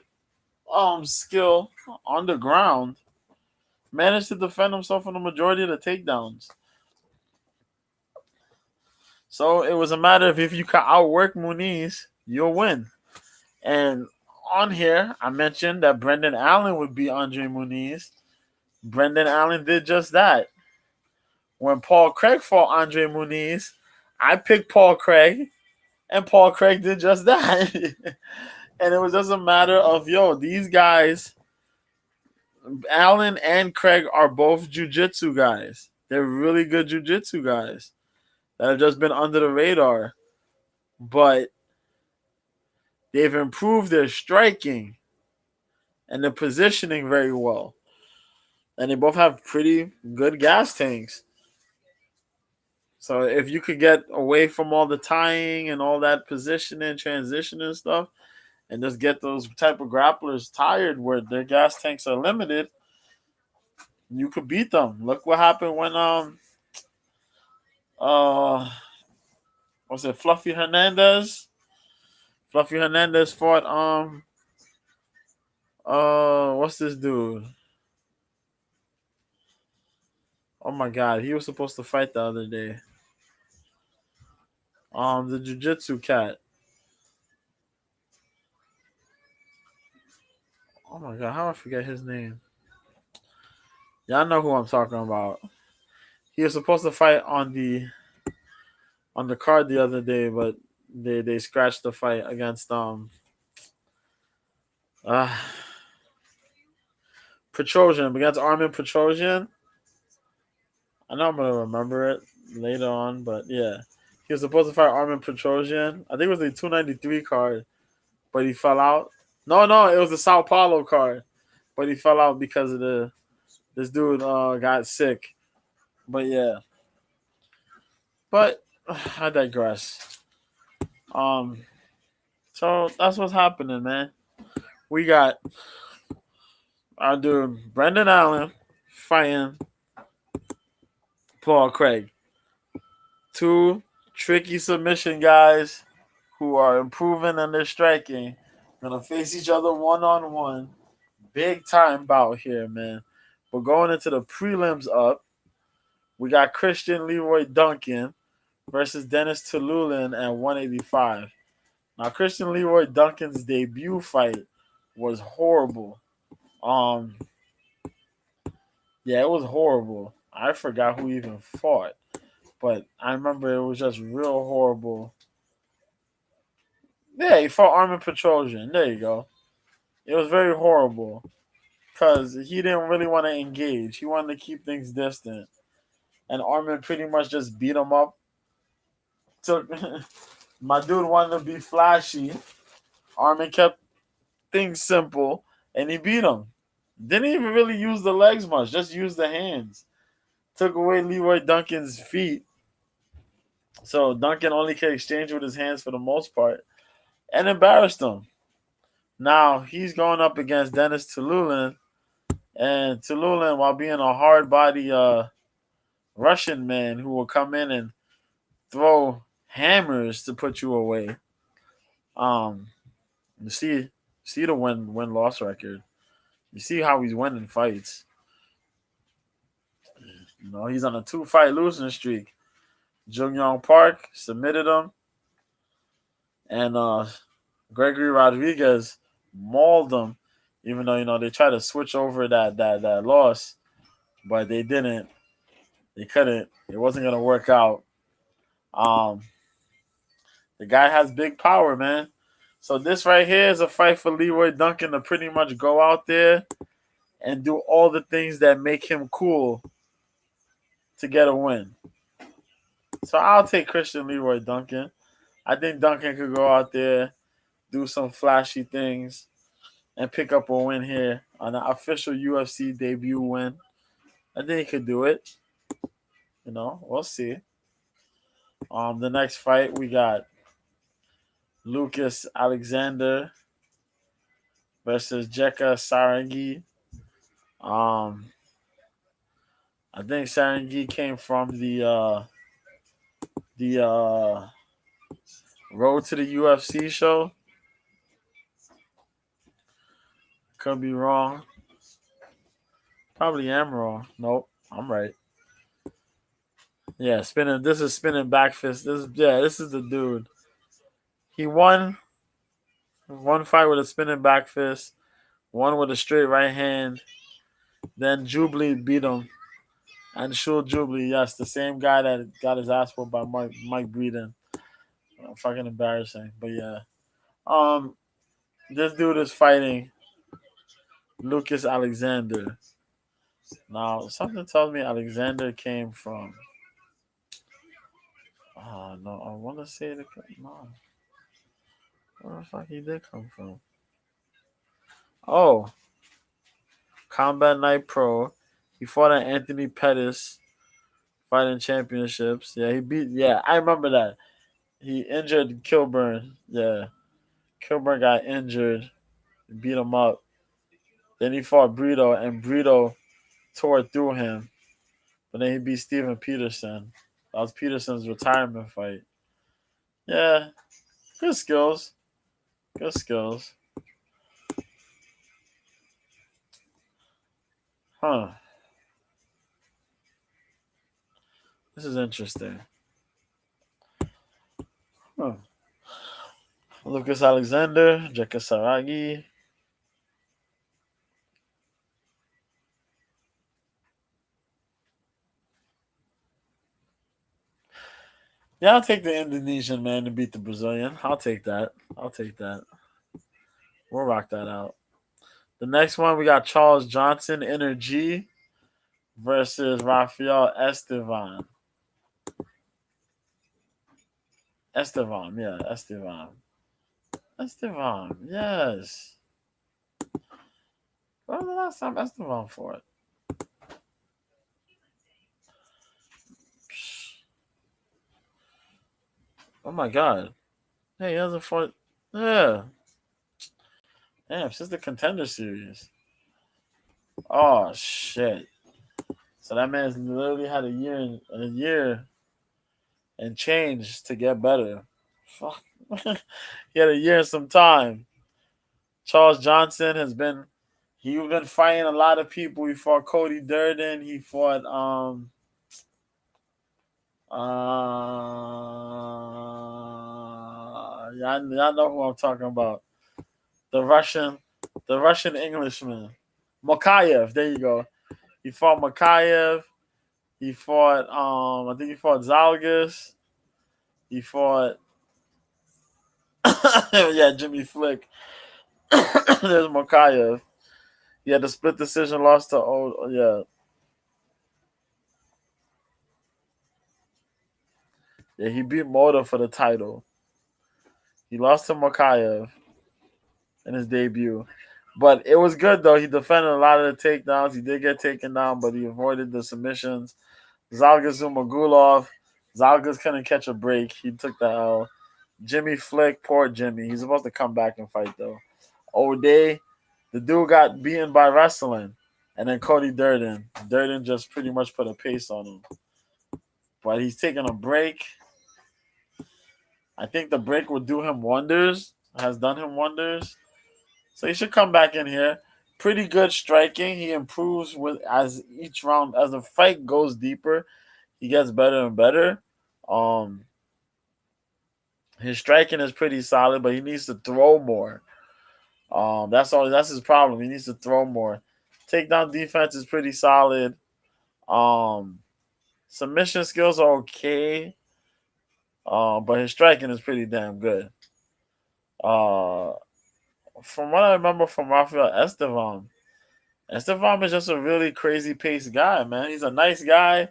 skill on the ground, managed to defend himself on the majority of the takedowns. So it was a matter of if you can outwork Muniz, you'll win. And on here, I mentioned that Brendan Allen would beat Andre Muniz. Brendan Allen did just that. When Paul Craig fought Andre Muniz, I picked Paul Craig, and Paul Craig did just that. And it was just a matter of, these guys, Allen and Craig, are both jiu-jitsu guys. They're really good jiu-jitsu guys that have just been under the radar. But they've improved their striking and their positioning very well. And they both have pretty good gas tanks. So if you could get away from all the tying and all that positioning, transition and stuff, and just get those type of grapplers tired where their gas tanks are limited, you could beat them. Look what happened when uh was it Fluffy Hernandez? Fluffy Hernandez fought what's this dude? Oh my god, he was supposed to fight the other day. The jiu-jitsu cat. Oh my god, how do I forget his name? Y'all know who I'm talking about. He was supposed to fight on the card the other day, but they scratched the fight against uh Petrosian, against Armin Petrosian. I know I'm gonna remember it later on, but yeah. He was supposed to fight Armin Petrosian. I think it was the 293 card, but he fell out. No, no, it was the Sao Paulo card, but he fell out because of the this dude got sick. But yeah, but I digress. Um, so that's what's happening, man. We got our dude Brendan Allen fighting Paul Craig. Two tricky submission guys who are improving in their striking. Gonna face each other 1-on-1. Big time bout here, man. We're going into the prelims up. We got Christian Leroy Duncan versus Dennis Tululin at 185. Now, Christian Leroy Duncan's debut fight was horrible. Um, yeah, it was horrible. I forgot who even fought, but I remember it was just real horrible. Yeah, he fought Armin Petrosian. There you go. It was very horrible because he didn't really want to engage. He wanted to keep things distant, and Armin pretty much just beat him up. Took my dude wanted to be flashy. Armin kept things simple, and he beat him. Didn't even really use the legs much, just used the hands. Took away Leroy Duncan's feet, so Duncan only could exchange with his hands for the most part, and embarrassed him. Now he's going up against Dennis Tululin, and Tululin, while being a hard body Russian man who will come in and throw hammers to put you away. Um, you see the win loss record. You see how he's winning fights. You know, he's on a 2-fight losing streak. Jung Young Park submitted him, and Gregory Rodriguez mauled him. Even though they tried to switch over that loss, but they didn't. They couldn't. It wasn't gonna work out. Um, the guy has big power, man. So this right here is a fight for Leroy Duncan to pretty much go out there and do all the things that make him cool to get a win. So I'll take Christian Leroy Duncan. I think Duncan could go out there, do some flashy things, and pick up a win here on an official UFC debut win. I think he could do it. We'll see. The next fight we got Lucas Alexander versus Jeka Sarangi. Um, I think Sarangi came from the Road to the UFC show. Could be wrong. Probably am wrong. Nope, I'm right. Yeah, spinning. This is spinning back fist. This is the dude. He won one fight with a spinning back fist, one with a straight right hand. Then Jubilee beat him. And Shul Jubilee, yes, the same guy that got his ass whooped by Mike Breeden. Fucking embarrassing. But yeah. Um, this dude is fighting Lucas Alexander. Now, something tells me Alexander came from. Oh no, I want to say the no. Where the fuck he did come from? Oh, Combat Night Pro. He fought at Anthony Pettis fighting championships. Yeah, he beat. Yeah, I remember that. He injured Kilburn. Yeah, Kilburn got injured. Beat him up. Then he fought Brito, and Brito tore through him. But then he beat Steven Peterson. That was Peterson's retirement fight. Yeah, good skills. Good skills. Huh. This is interesting. Huh. Lucas Alexander, Jeka Saragi. Yeah, I'll take the Indonesian man to beat the Brazilian. I'll take that. I'll take that. We'll rock that out. The next one, we got Charles Johnson, Inner G, versus Rafael Estevan. Estevam, yeah, Estevam. Estevam, yes. When was the last time Estevam fought? Oh my god. Hey, he hasn't fought. Yeah. Damn, since the contender series. Oh shit. So that man's literally had a year and change to get better. Fuck. He had a year and some time. Charles Johnson has been he's been fighting a lot of people. He fought Cody Durden. He fought y'all know who I'm talking about. The Russian the Russian Englishman. Makayev, there you go. He fought Makayev. He fought I think he fought Zalgis. He fought yeah, Jimmy Flick. There's Makayev. He had the split decision loss to yeah, he beat Moda for the title. He lost to Makayev in his debut. But it was good though. He defended a lot of the takedowns. He did get taken down, but he avoided the submissions. Zalgis Zumagulov. Zalgis couldn't catch a break. He took the L. Jimmy Flick, poor Jimmy. He's supposed to come back and fight though. O'Day, the dude got beaten by wrestling. And then Cody Durden. Durden just pretty much put a pace on him. But he's taking a break. I think the break will do him wonders. Has done him wonders. So he should come back in here. Pretty good striking. He improves with as each round as the fight goes deeper. He gets better and better. Um, his striking is pretty solid, but he needs to throw more. That's all. That's his problem. He needs to throw more. Takedown defense is pretty solid. Um, Submission skills are okay. But his striking is pretty damn good. Uh, from what I remember from Rafael Estevam is just a really crazy pace guy, man. He's a nice guy,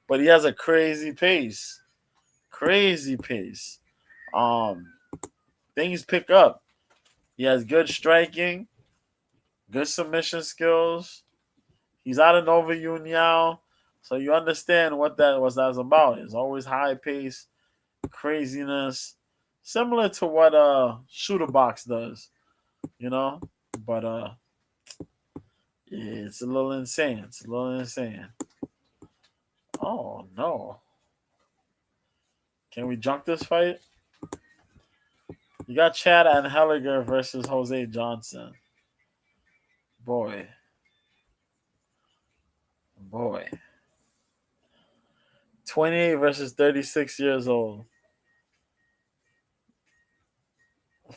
but he has a crazy pace. Crazy pace. Um, Things pick up. He has good striking, good submission skills. He's out of Nova Union, so you understand what that's about. It's always high pace, craziness, similar to what Shooter Box does, you know. But it's a little insane. It's a little insane. Oh no! Can we junk this fight? You got Chad and Helliger versus Jose Johnson. Boy, boy. 28 versus 36 years old.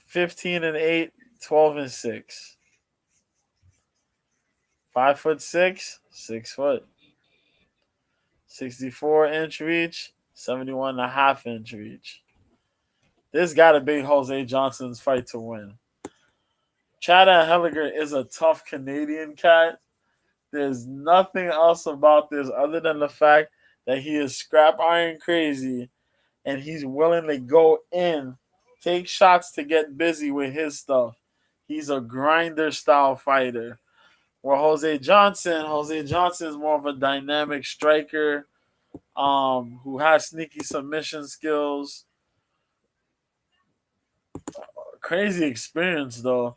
15 and 8, 12 and 6. 5'6", 6 foot. 64-inch reach, 71.5-inch reach. This got to be Jose Johnson's fight to win. Chad Helliger is a tough Canadian cat. There's nothing else about this other than the fact that he is scrap iron crazy and he's willing to go in, take shots to get busy with his stuff. He's a grinder style fighter. Where Jose Johnson is more of a dynamic striker, who has sneaky submission skills. Crazy experience though,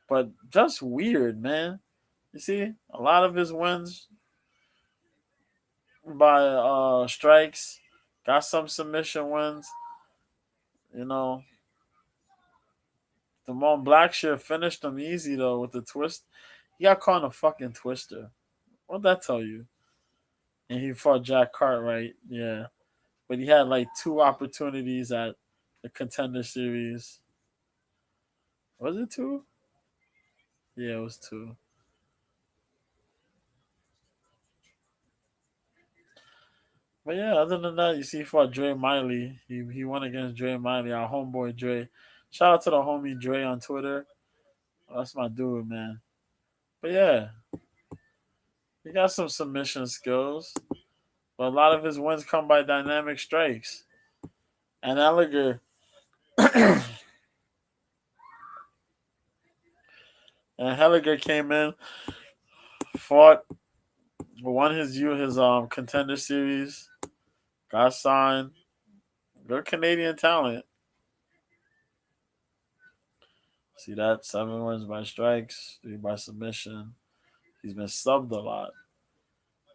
but just weird, man. You see, a lot of his wins by strikes, got some submission wins. You know, Damone Blackshear finished him easy though with the twist. He got caught in a fucking twister. What'd that tell you? And he fought Jack Cartwright, yeah. But he had like two opportunities at the contender series. Was it two? Yeah, it was two. But yeah, other than that, you see, he fought Dre Miley. He won against Dre Miley, our homeboy Dre. Shout out to the homie Dre on Twitter. Oh, that's my dude, man. But yeah, he got some submission skills. But a lot of his wins come by dynamic strikes. And Elliger, and Helliger came in, fought, won his contender series, got signed. Good Canadian talent. See that? 7 wins by strikes, 3 by submission. He's been subbed a lot.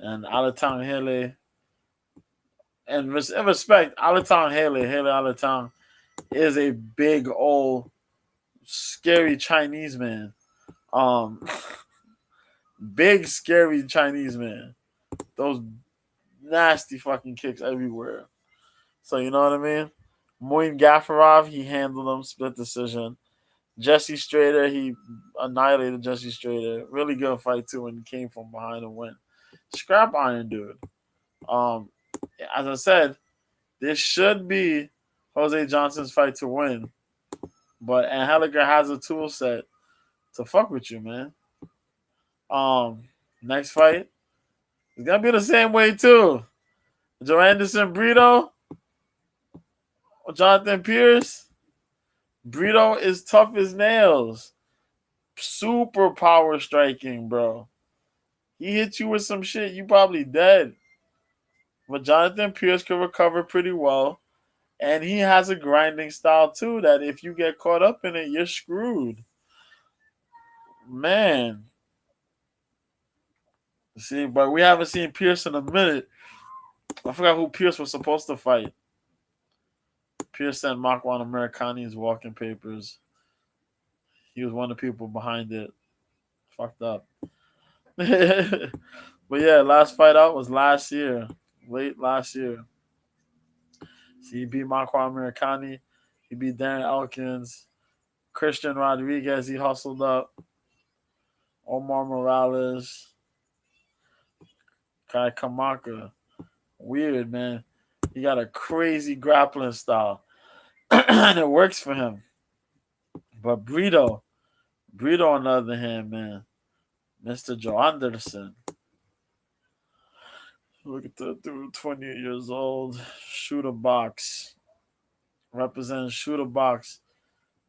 And out of town Haley, and in respect, out of town Haley out of town is a big old scary Chinese man. Um, big scary Chinese man. Those nasty fucking kicks everywhere. So you know what I mean? Moin Gafarov, he handled him, split decision. Jesse Strader, he annihilated Jesse Strader. Really good fight too when he came from behind and went. Scrap iron, dude. Um, as I said, this should be Jose Johnson's fight to win. But Angelica has a tool set to fuck with you, man. Um, Next fight, it's gonna be the same way too. Joe Anderson Brito, Jonathan Pierce. Brito is tough as nails. Super power striking, bro. He hit you with some shit, you probably dead. But Jonathan Pierce can recover pretty well. And he has a grinding style too that if you get caught up in it, you're screwed. Man. See, but we haven't seen Pierce in a minute. I forgot who Pierce was supposed to fight. Pierce sent Makwan Americani's walking papers. He was one of the people behind it. Fucked up. But yeah, last fight out was last year. Late last year. See, he beat Makwan Americani. He beat Darren Elkins. Christian Rodriguez, he hustled up. Omar Morales. Kai Kamaka. Weird, man. He got a crazy grappling style. And it works for him. But Brito on the other hand, man. Mr. Joe Anderson. Look at the dude, 28 years old. Shooter box. Represents shooter box.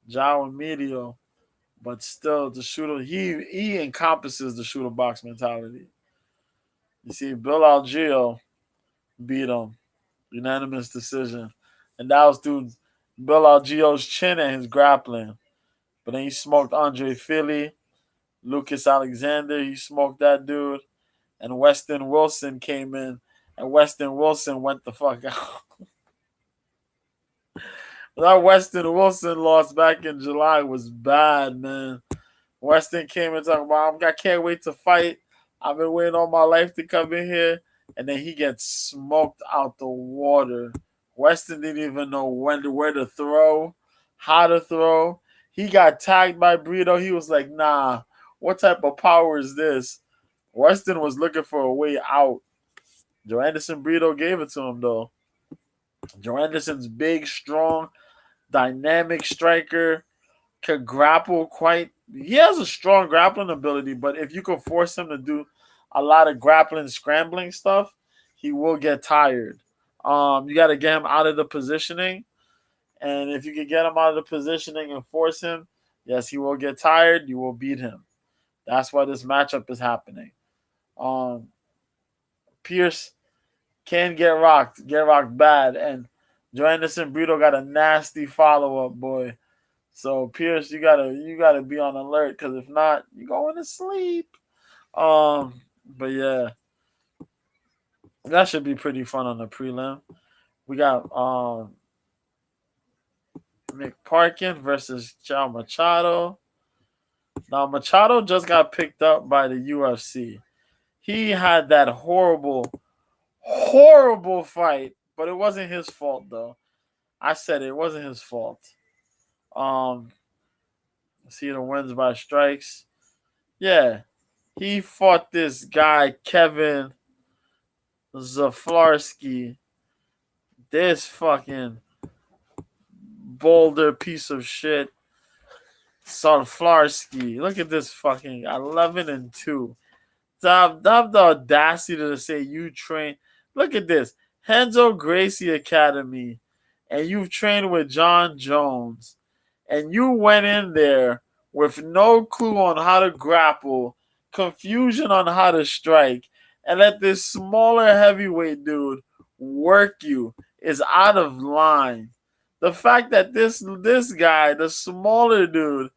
Jao Medio. But still, the shooter, he encompasses the shooter box mentality. You see, Bill Algeo beat him. Unanimous decision. And that was through Bill Algeo's chin and his grappling. But then he smoked Andre Philly, Lucas Alexander, he smoked that dude. And Weston Wilson came in, and Weston Wilson went the fuck out. That Weston Wilson loss back in July was bad, man. Weston came and talked about, I can't wait to fight. I've been waiting all my life to come in here. And then he gets smoked out the water. Weston didn't even know where to throw, how to throw. He got tagged by Brito. He was like, nah, what type of power is this? Weston was looking for a way out. Joe Anderson Brito gave it to him, though. Joe Anderson's big, strong, dynamic striker, could grapple quite. He has a strong grappling ability, but if you could force him to do a lot of grappling, scrambling stuff, he will get tired. You got to get him out of the positioning, and if you can get him out of the positioning and force him, yes, he will get tired. You will beat him. That's why this matchup is happening. Pierce can get rocked bad, and Joe Anderson Brito got a nasty follow up, boy. So Pierce, you gotta be on alert, because if not, you're going to sleep. But yeah, that should be pretty fun on the prelim. We got Mick Parkin versus Joe Machado. Now Machado just got picked up by the UFC. He had that horrible fight, but it wasn't his fault though. I said it wasn't his fault. See the wins by strikes. Yeah, he fought this guy Kevin Zaflarski. This fucking boulder piece of shit. Zaflarski. Look at this fucking 11-2. To have the audacity to say you train. Look at this. Henzo Gracie Academy and you've trained with John Jones, and you went in there with no clue on how to grapple, confusion on how to strike, and let this smaller heavyweight dude work you is out of line. The fact that this guy, the smaller dude,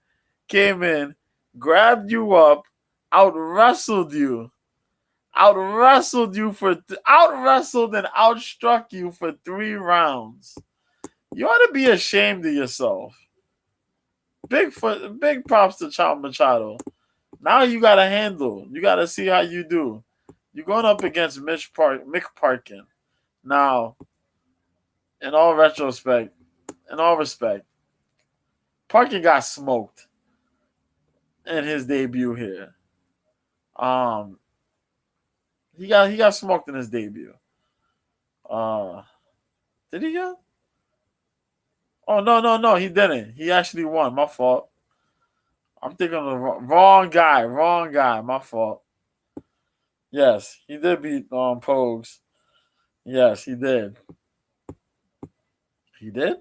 came in, grabbed you up, out wrestled you, out wrestled and outstruck you for 3 rounds. You ought to be ashamed of yourself. Big props to Chao Machado. Now you got to handle. You got to see how you do. You're going up against Mick Parkin. Now, in all retrospect, in all respect, Parkin got smoked in his debut here. Um, he got smoked in his debut. Did he get? Oh no, he didn't. He actually won. My fault. I'm thinking of the wrong guy. Wrong guy. My fault. Yes, he did beat Pogues. Yes, he did. He did?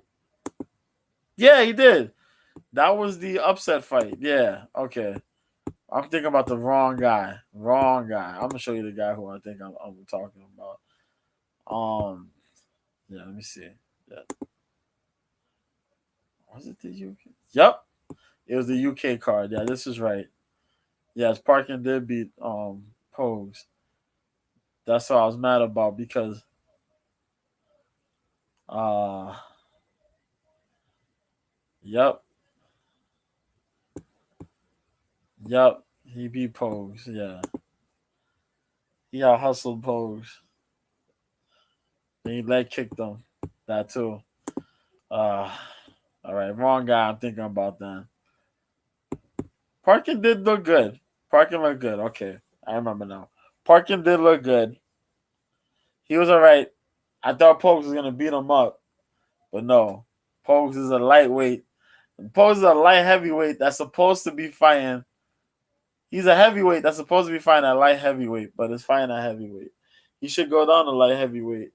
Yeah, he did. That was the upset fight. Yeah, okay. I'm thinking about the wrong guy. Wrong guy. I'm gonna show you the guy who I think I'm talking about. Yeah, let me see. Yeah. Was it the UK? Yep. It was the UK card. Yeah, this is right. Yes, Parkin did beat Pogues. That's what I was mad about because uh yep. Yep. He beat Pogues, yeah. He got hustled Pogues. Then he leg kicked them. That too. Uh all right, wrong guy I'm thinking about then. Parkin did look good. Parkin looked good. Okay. I remember now. Parkin did look good. He was alright. I thought Pogues was gonna beat him up, but no. Pogues is a lightweight. Pogues is a light heavyweight that's supposed to be fighting. He's a heavyweight that's supposed to be fighting at light heavyweight, but is fighting at heavyweight. He should go down to light heavyweight.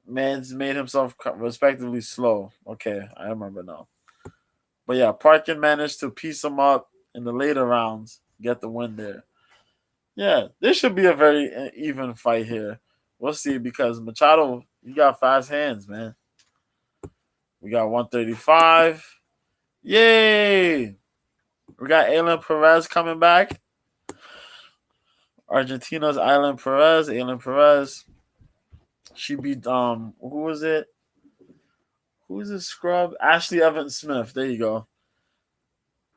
Man's made himself respectively slow. Okay, I remember now. But yeah, Parkin managed to piece him up in the later rounds, get the win there. Yeah, this should be a very even fight here. We'll see because Machado, you got fast hands, man. We got 135. Yay! We got Aylin Perez coming back. Argentina's Aylin Perez. She beat who was it? Who's this scrub? Ashley Evans Smith. There you go.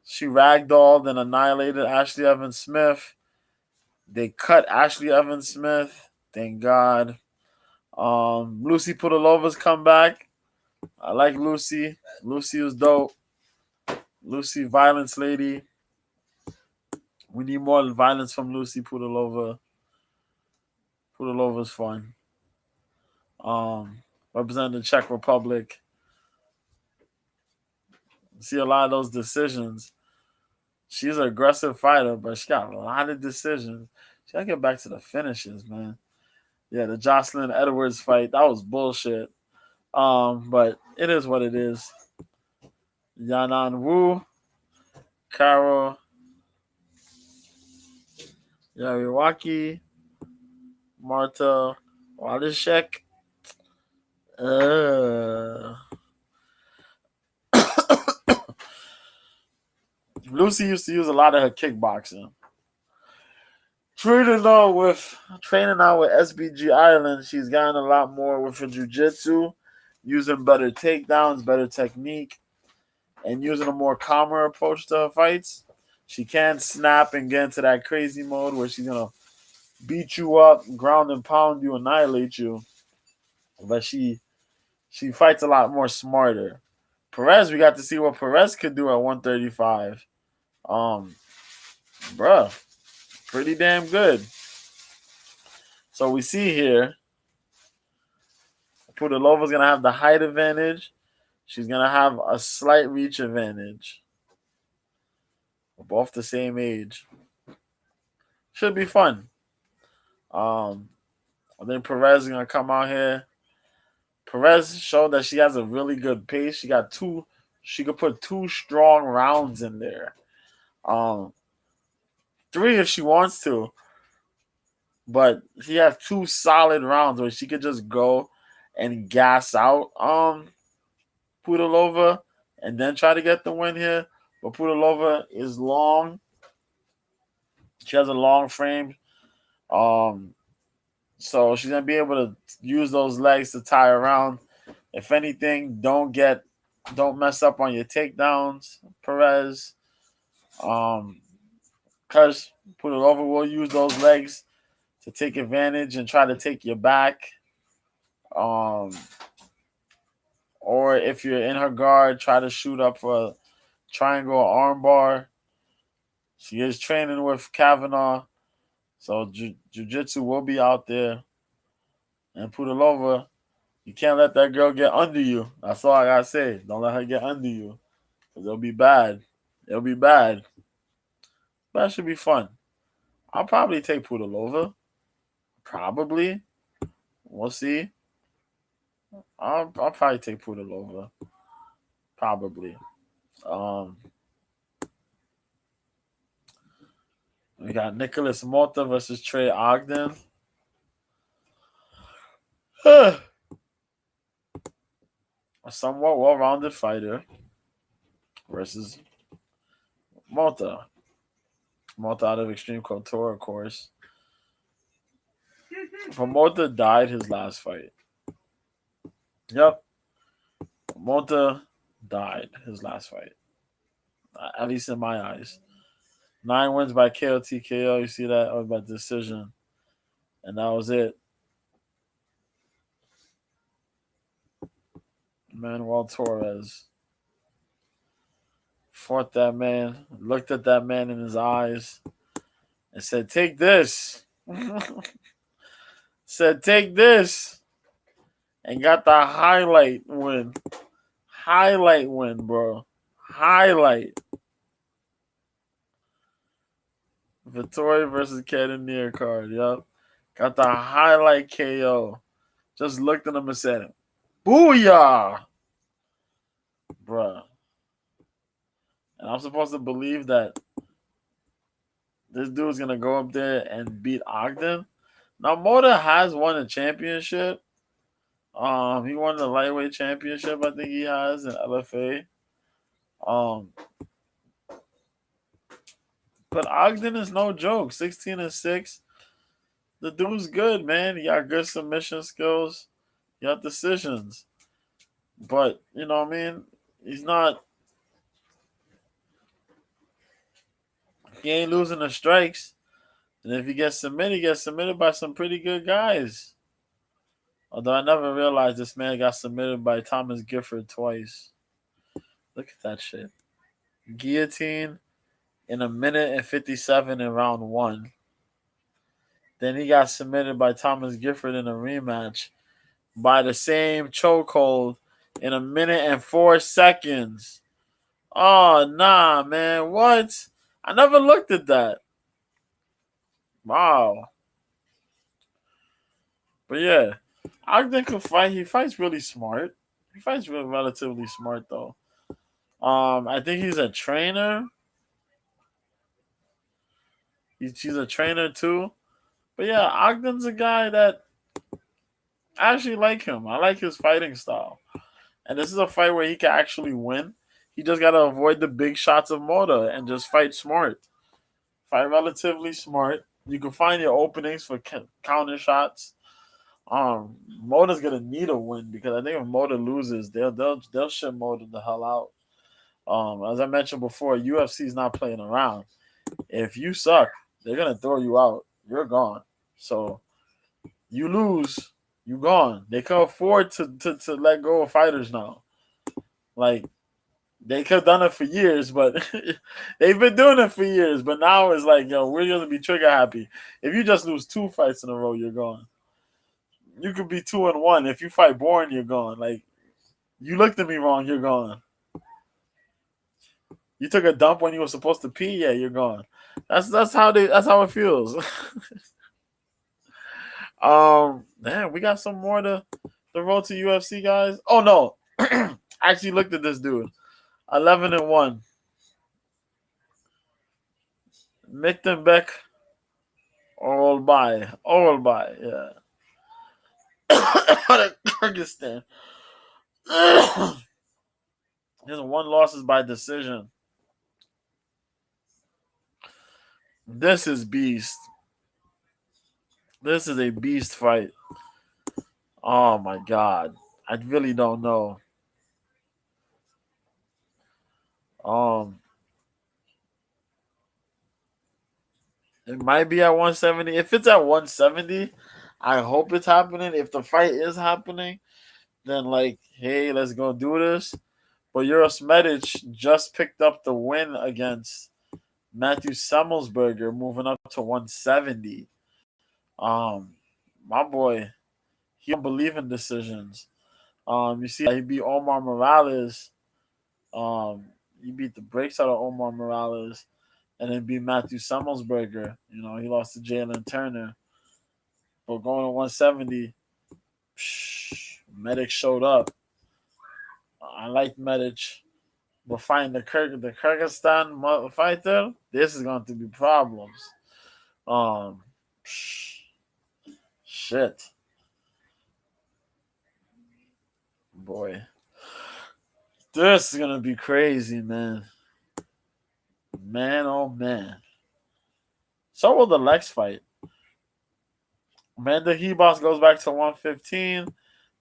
She ragdolled and annihilated Ashley Evans Smith. They cut Ashley Evans Smith. Thank God. Lucy Pudilova's come back. I like Lucy. Lucy was dope. Lucy, violence lady. We need more violence from Lucy Pudilova. Pudilova's fun. Representing the Czech Republic. See a lot of those decisions. She's an aggressive fighter, but she got a lot of decisions. She gotta get back to the finishes, man. Yeah, the Jocelyn Edwards fight, that was bullshit. But it is what it is. Yanan Wu, Karo Yariwaki, Marta Wadishek. Uh, Lucy used to use a lot of her kickboxing. Training now with SBG Ireland, she's gotten a lot more with her jiu-jitsu, using better takedowns, better technique, and using a more calmer approach to her fights. She can snap and get into that crazy mode where she's gonna beat you up, ground and pound you, annihilate you. But she fights a lot more smarter. Perez, we got to see what Perez could do at 135. Um, bruh, pretty damn good. So we see here, Pudilova's gonna have the height advantage. She's gonna have a slight reach advantage. We're both the same age. Should be fun. I think Perez is gonna come out here. Perez showed that she has a really good pace. She got two. She could put two strong rounds in there. Um, three if she wants to, but she has two solid rounds where she could just go and gas out Pudilova and then try to get the win here. But Pudilova is long. She has a long frame. Um, so she's gonna be able to use those legs to tie around. If anything, don't mess up on your takedowns, Perez. Um, because Pudilova will use those legs to take advantage and try to take you back. Um, or if you're in her guard, try to shoot up for a triangle armbar. She is training with Kavanaugh, so jiu-jitsu will be out there. And Pudilova, you can't let that girl get under you. That's all I gotta say. Don't let her get under you, because it'll be bad. It'll be bad. But it should be fun. I'll probably take Pudilova. Probably. We'll see. I'll probably take Pudilova. Probably. Um, we got Nicholas Mota versus Trey Ogden. A somewhat well-rounded fighter versus Mota. Mota out of Extreme Couture, of course. Mota died his last fight. Yep. Mota died his last fight. At least in my eyes. 9 wins by KO TKO. You see that? Or by decision. And that was it. Manuel Torres fought that man, looked at that man in his eyes, and said, "Take this." Said, "Take this," and got the highlight win. Highlight win, bro. Highlight. Vittori versus Cannonier card. Yep. Got the highlight KO. Just looked at him and said, "Booyah!" Bruh. And I'm supposed to believe that this dude's going to go up there and beat Ogden. Now, Mota has won a championship. He won the lightweight championship, I think he has, in LFA. But Ogden is no joke. 16-6. The dude's good, man. He got good submission skills. He got decisions. But, you know what I mean? He ain't losing the strikes. And if he gets submitted by some pretty good guys. Although I never realized this man got submitted by Thomas Gifford twice. Look at that shit. Guillotine in 1:57 in round 1. Then he got submitted by Thomas Gifford in a rematch by the same chokehold in 1:04. Oh, nah, man. What? I never looked at that. Wow. But yeah, Ogden can fight. He fights really smart. He fights really relatively smart, though. I think he's a trainer. He's a trainer, too. But yeah, Ogden's a guy that I actually like him. I like his fighting style. And this is a fight where he can actually win. He just got to avoid the big shots of Mota and just fight smart. Fight relatively smart. You can find your openings for counter shots. Mota's gonna need a win because I think if Mota loses, they'll ship Mota the hell out. As I mentioned before, UFC is not playing around. If you suck, they're gonna throw you out. You're gone. So you lose, you gone. They can afford to let go of fighters now. Like they could have done it for years, but they've been doing it for years. But now it's like, yo, we're gonna be trigger happy. If you just lose 2 fights in a row, you're gone. You could be 2-1. If you fight Bourne, you're gone. Like you looked at me wrong, you're gone. You took a dump when you were supposed to pee, yeah, you're gone. That's how it feels. Man, we got some more to The road to UFC guys. Oh no, I actually looked at this dude. 11-1. Mittenbeck All by. Yeah. Kyrgyzstan. His one loss is by decision. This is beast. This is a beast fight. Oh my god. I really don't know. Um, it might be at 170. If it's at 170, I hope it's happening. If the fight is happening, then like, hey, let's go do this. But Eurosmedic just picked up the win against Matthew Semmelsberger, moving up to 170. Um, my boy, he don't believe in decisions. You see, he beat Omar Morales. Um, he beat the brakes out of Omar Morales, and then beat Matthew Semmelsberger. He lost to Jalen Turner. But going to 170, Medic showed up. I like Medic. But fighting the Kyrgyzstan fighter, this is going to be problems. Um, shit, boy, this is gonna be crazy, man. Man, oh man. So will the Lex fight. Amanda Hebos goes back to 115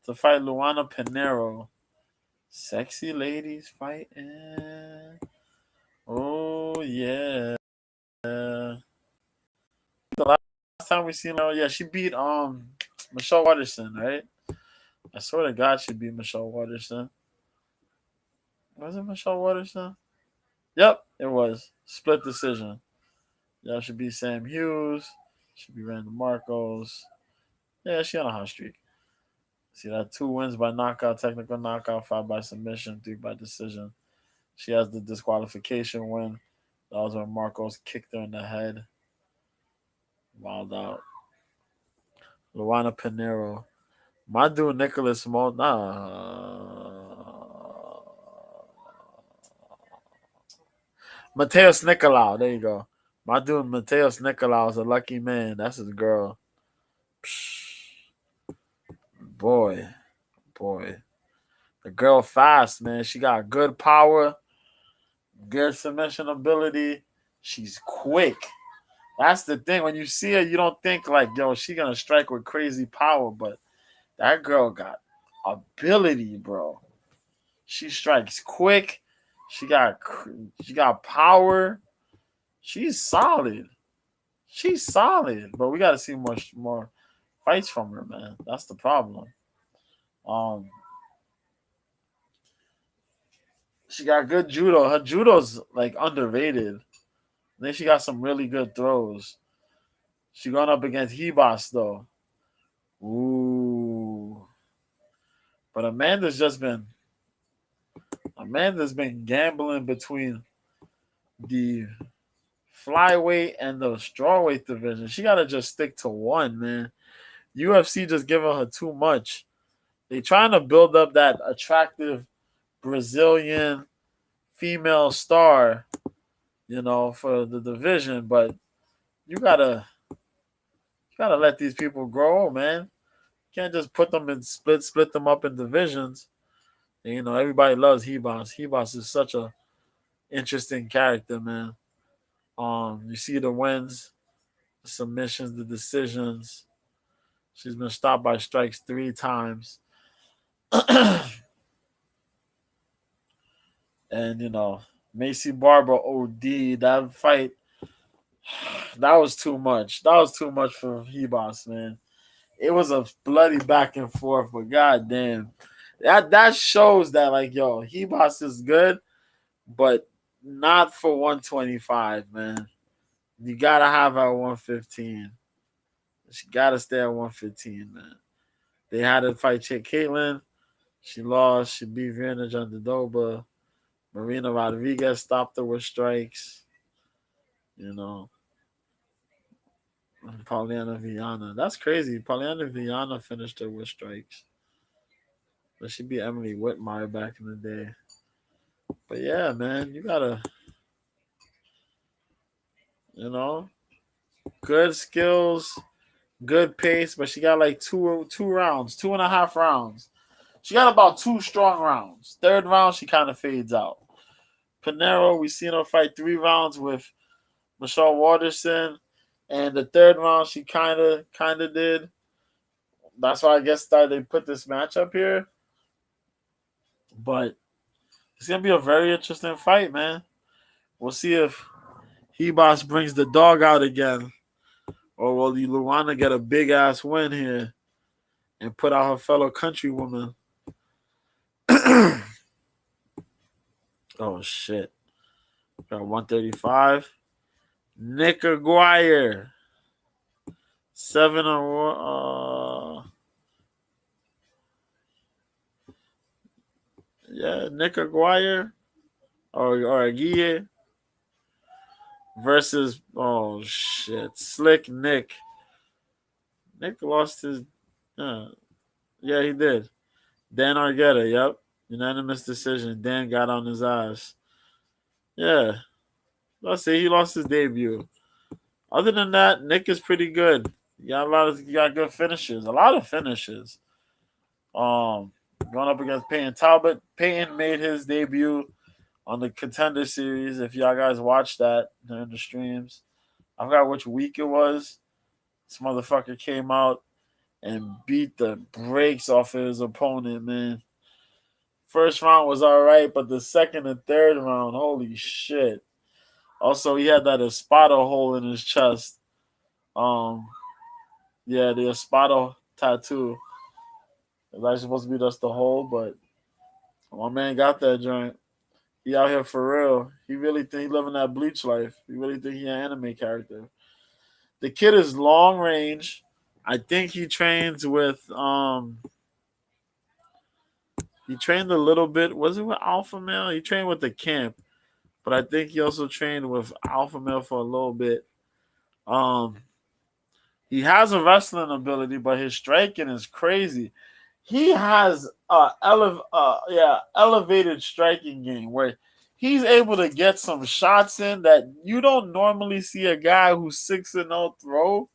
to fight Luana Pinero. Sexy ladies fighting. Oh yeah. The last time we seen her, yeah, she beat Michelle Watterson, right? I swear to God, she beat Michelle Watterson. Was it Michelle Watterson? Yep, it was. Split decision. Yeah, should be Sam Hughes. Should be Randall Marcos. Yeah, she on a hot streak. See that 2 wins by knockout, technical knockout, 5 by submission, 3 by decision. She has the disqualification win. That was when Marcos kicked her in the head. Wild out. Luana Pinero. My dude Nicholas Mo. Mateus Nicolau. There you go. My dude Mateus Nicolau is a lucky man. That's his girl. Psh, boy, boy. The girl fast, man. She got good power, good submission ability. She's quick. That's the thing. When you see her, you don't think like, yo, she gonna strike with crazy power, but that girl got ability, bro. She strikes quick. She got she got power. She's solid. She's solid, but we got to see more fights from her, man. That's the problem. Um, she got good judo. Her judo's like underrated. Then she got some really good throws. She going up against Hebos though. Ooh, but Amanda's been gambling between the flyweight and the strawweight division. She gotta just stick to one, man. UFC just giving her too much. They trying to build up that attractive Brazilian female star, for the division, but you gotta let these people grow, man. You can't just put them in split them up in divisions. And, everybody loves Hebos. Hebos is such a interesting character, man. You see the wins, the submissions, the decisions. She's been stopped by strikes 3 times. And Macy Barber OD, that fight, that was too much. That was too much for Hebos, man. It was a bloody back and forth, but goddamn, that shows that like Hebos is good, but not for 125, man. You gotta have her at 115. She gotta stay at 115, man. They had to fight Chick Caitlin. She lost. She beat Virna Jandiroba. Marina Rodriguez stopped her with strikes. You know, Pauliana Viana. That's crazy. Pauliana Viana finished her with strikes. But she beat Emily Whitmire back in the day. But yeah, man, you gotta, you know, good skills, good pace. But she got like two rounds, 2.5 rounds. She got about two strong rounds. Third round, she kind of fades out. Pinero, we seen her fight 3 rounds with Michelle Waterson, and the third round she kind of did. That's why I guess that they put this match up here. But it's gonna be a very interesting fight, man. We'll see if Hebos brings the dog out again, or will Luana get a big ass win here and put out her fellow countrywoman? Oh shit! Got 135. Nick Aguirre, 7-1. Yeah, Nick Aguirre or Aguirre versus Slick Nick. Nick lost his. Uh, yeah, he did. Dan Argueta. Yep, unanimous decision. Dan got on his ass. Yeah, let's see. He lost his debut. Other than that, Nick is pretty good. You got good finishes. A lot of finishes. Um, Going up against Peyton Talbot. Peyton made his debut on the Contender Series. If y'all guys watched that during the streams, I forgot which week it was. This motherfucker came out and beat the brakes off of his opponent, man. First round was all right, but the second and third round, holy shit. Also, he had that Espada hole in his chest. Um, yeah, the Espada tattoo. It's actually supposed to be just the hole, but my man got that joint. He out here for real. He really think he living that bleach life. He really think he an anime character. The kid is long range. I think he trains with he trained a little bit. Was it with Alpha Male? He trained with the camp, but I think he also trained with Alpha Male for a little bit. Um, he has a wrestling ability, but his striking is crazy. He has elevated striking game where he's able to get some shots in that you don't normally see a guy who's 6-0 throw.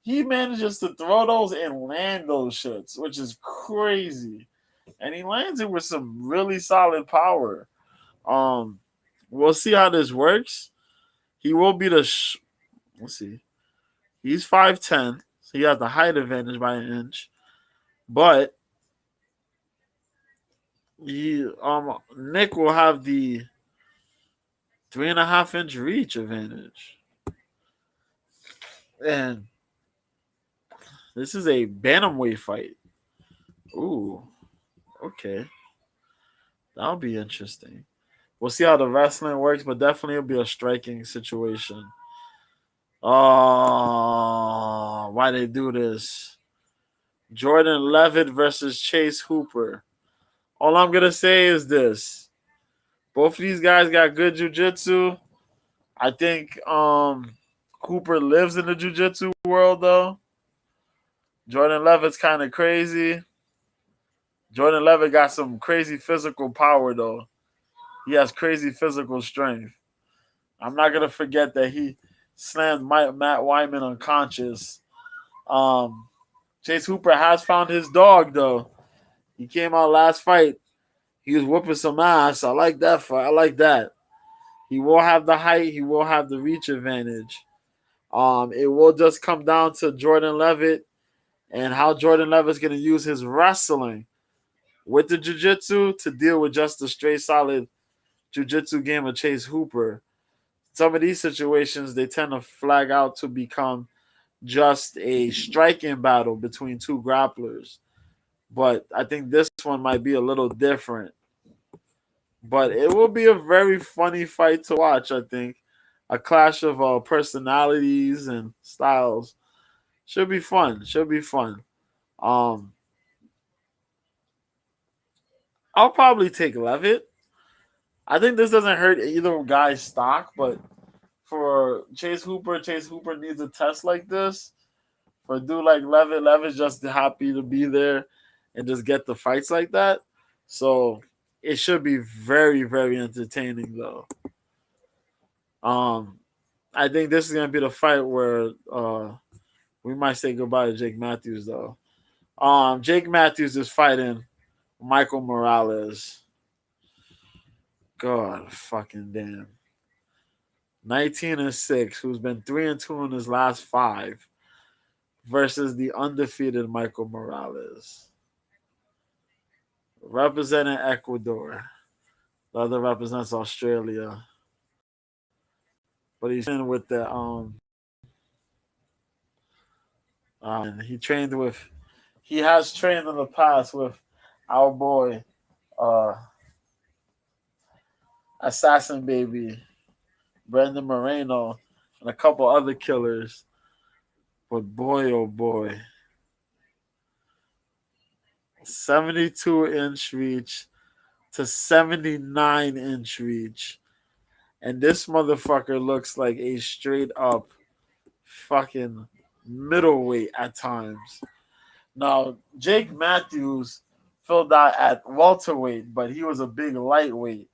He manages to throw those and land those shits, which is crazy. And he lands it with some really solid power. Um, we'll see how this works. He will be let's see. He's 5'10", so he has the height advantage by an inch. But Nick will have the 3.5-inch reach advantage. And this is a bantamweight fight. Ooh, okay. That'll be interesting. We'll see how the wrestling works, but definitely it'll be a striking situation. Oh, why they do this? Jordan Levitt versus Chase Hooper. All I'm gonna say is this: both of these guys got good jujitsu. I think Hooper lives in the jujitsu world though. Jordan Levitt's kind of crazy. Jordan Levitt got some crazy physical power though. He has crazy physical strength. I'm not gonna forget that he slammed Matt Wyman unconscious. Um, Chase Hooper has found his dog though. He came out last fight. He was whooping some ass. I like that fight. I like that. He will have the height. He will have the reach advantage. It will just come down to Jordan Levitt and how Jordan Levitt's going to use his wrestling with the jiu-jitsu to deal with just a straight solid jiu-jitsu game of Chase Hooper. Some of these situations, they tend to flag out to become just a striking battle between two grapplers. But I think this one might be a little different. But it will be a very funny fight to watch, I think. A clash of personalities and styles. Should be fun. Should be fun. Um, I'll probably take Levitt. I think this doesn't hurt either guy's stock, but for Chase Hooper needs a test like this. For a dude like Levitt's just happy to be there. and just get the fights like that. So it should be very, very entertaining though. Um, I think this is gonna be the fight where we might say goodbye to Jake Matthews though. Jake Matthews is fighting Michael Morales. God fucking damn. 19-6, who's been 3-2 in his last 5, versus the undefeated Michael Morales. Representing Ecuador. The other represents Australia. But he's in with the and he has trained in the past with our boy uh Assassin Baby, Brandon Moreno, and a couple other killers. But boy, oh boy, 72-inch reach to 79-inch reach. And this motherfucker looks like a straight up fucking middleweight at times. Now, Jake Matthews filled out at welterweight, but he was a big lightweight.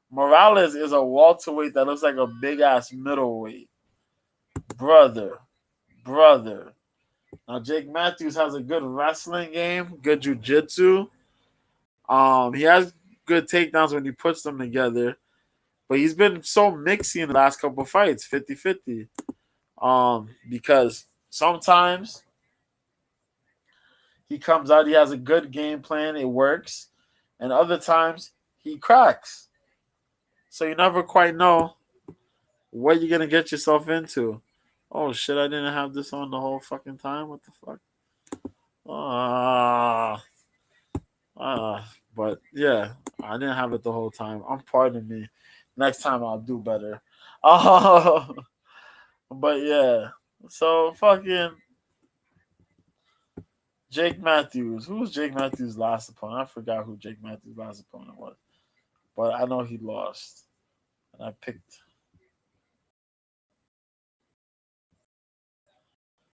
Morales is a welterweight that looks like a big ass middleweight. Brother, brother. Now, Jake Matthews has a good wrestling game, good jujitsu. He has good takedowns when he puts them together. But he's been so mixy in the last couple of fights, 50-50. Because sometimes he comes out, he has a good game plan, it works. And other times he cracks. So you never quite know what you're gonna get yourself into. Oh shit, I didn't have this on the whole fucking time. What the fuck? Ah, but yeah, I didn't have it the whole time. Pardon me. Next time I'll do better. Oh, but yeah. So fucking Jake Matthews. Who was Jake Matthews' last opponent? I forgot who Jake Matthews' last opponent was. But I know he lost. And I picked.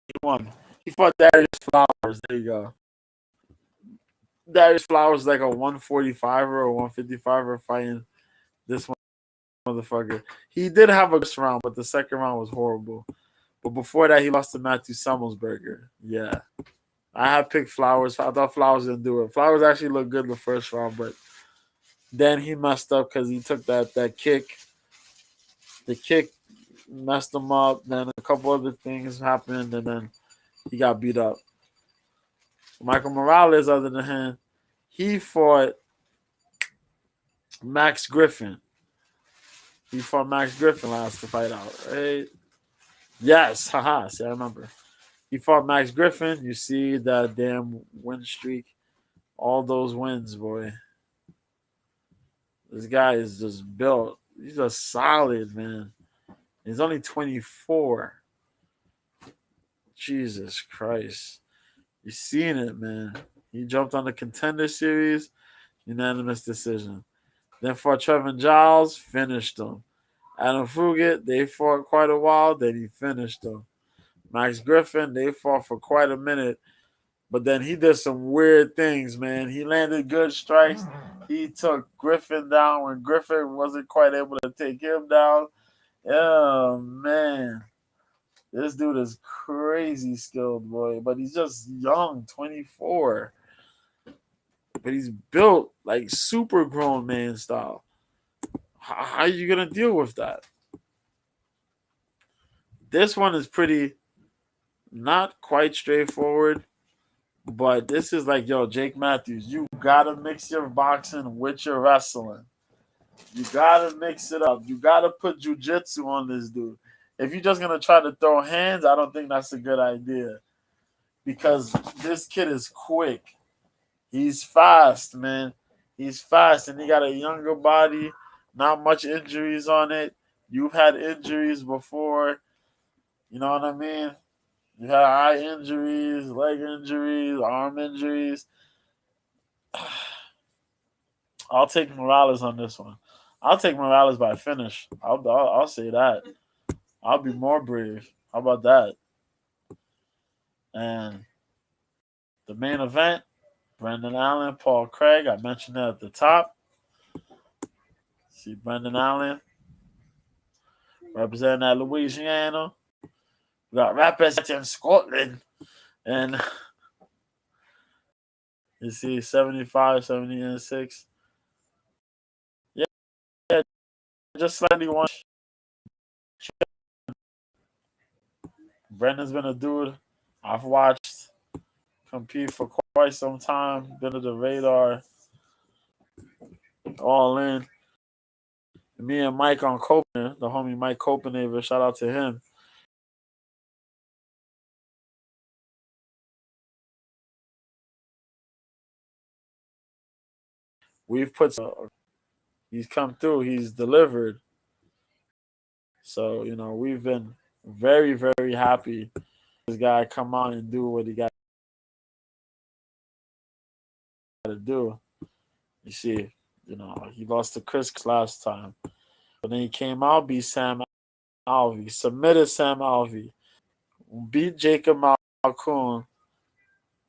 He won. He fought Darius Flowers. There you go. Darius Flowers like a 145 or a 155 er fighting this motherfucker. He did have a good round, but the second round was horrible. But before that, he lost to Matthew Summelsberger. Yeah. I had picked Flowers. I thought Flowers didn't do it. Flowers actually looked good in the first round, but then he messed up because he took that kick. The kick messed him up. Then a couple other things happened, and then he got beat up. Michael Morales, other than him, he fought Max Griffin. He fought Max Griffin last to fight out, right? Yes, haha. See, I remember. He fought Max Griffin. You see that damn win streak. All those wins, boy. This guy is just built. He's a solid, man. He's only 24. Jesus Christ. You seen it, man. He jumped on the Contender Series, unanimous decision. Then fought Trevin Giles, finished him. Adam Fugit, they fought quite a while, then he finished him. Max Griffin, they fought for quite a minute, but then he did some weird things, man. He landed good strikes. He took Griffin down when Griffin wasn't quite able to take him down. Oh, man. This dude is crazy skilled, boy. But he's just young, 24. But he's built like super grown man style. How are you going to deal with that? This one is pretty not quite straightforward. But this is like, yo, Jake Matthews, you gotta mix your boxing with your wrestling. You gotta mix it up. You gotta put jujitsu on this dude. If you're just gonna try to throw hands, I don't think that's a good idea. Because this kid is quick. He's fast, man. He's fast, and he got a younger body, not much injuries on it. You've had injuries before. You know what I mean? You had eye injuries, leg injuries, arm injuries. I'll take Morales on this one. I'll take Morales by finish. I'll say that. I'll be more brave. How about that? And the main event, Brendan Allen, Paul Craig. I mentioned that at the top. See Brendan Allen representing that Louisiana. We got representing Scotland. And you see 75, 70, and 6. Yeah, just slightly one. Brendan's been a dude I've watched compete for quite some time. Been to the radar, all in. Me and Mike on Copenhagen, the homie Mike Copenhagen, shout out to him. We've put, he's come through, he's delivered. So, we've been very, very happy this guy come out and do what he got to do. You see, he lost to Chris last time. But then he came out, beat Sam Alvey, submitted Sam Alvey, beat Jacob Malkoon,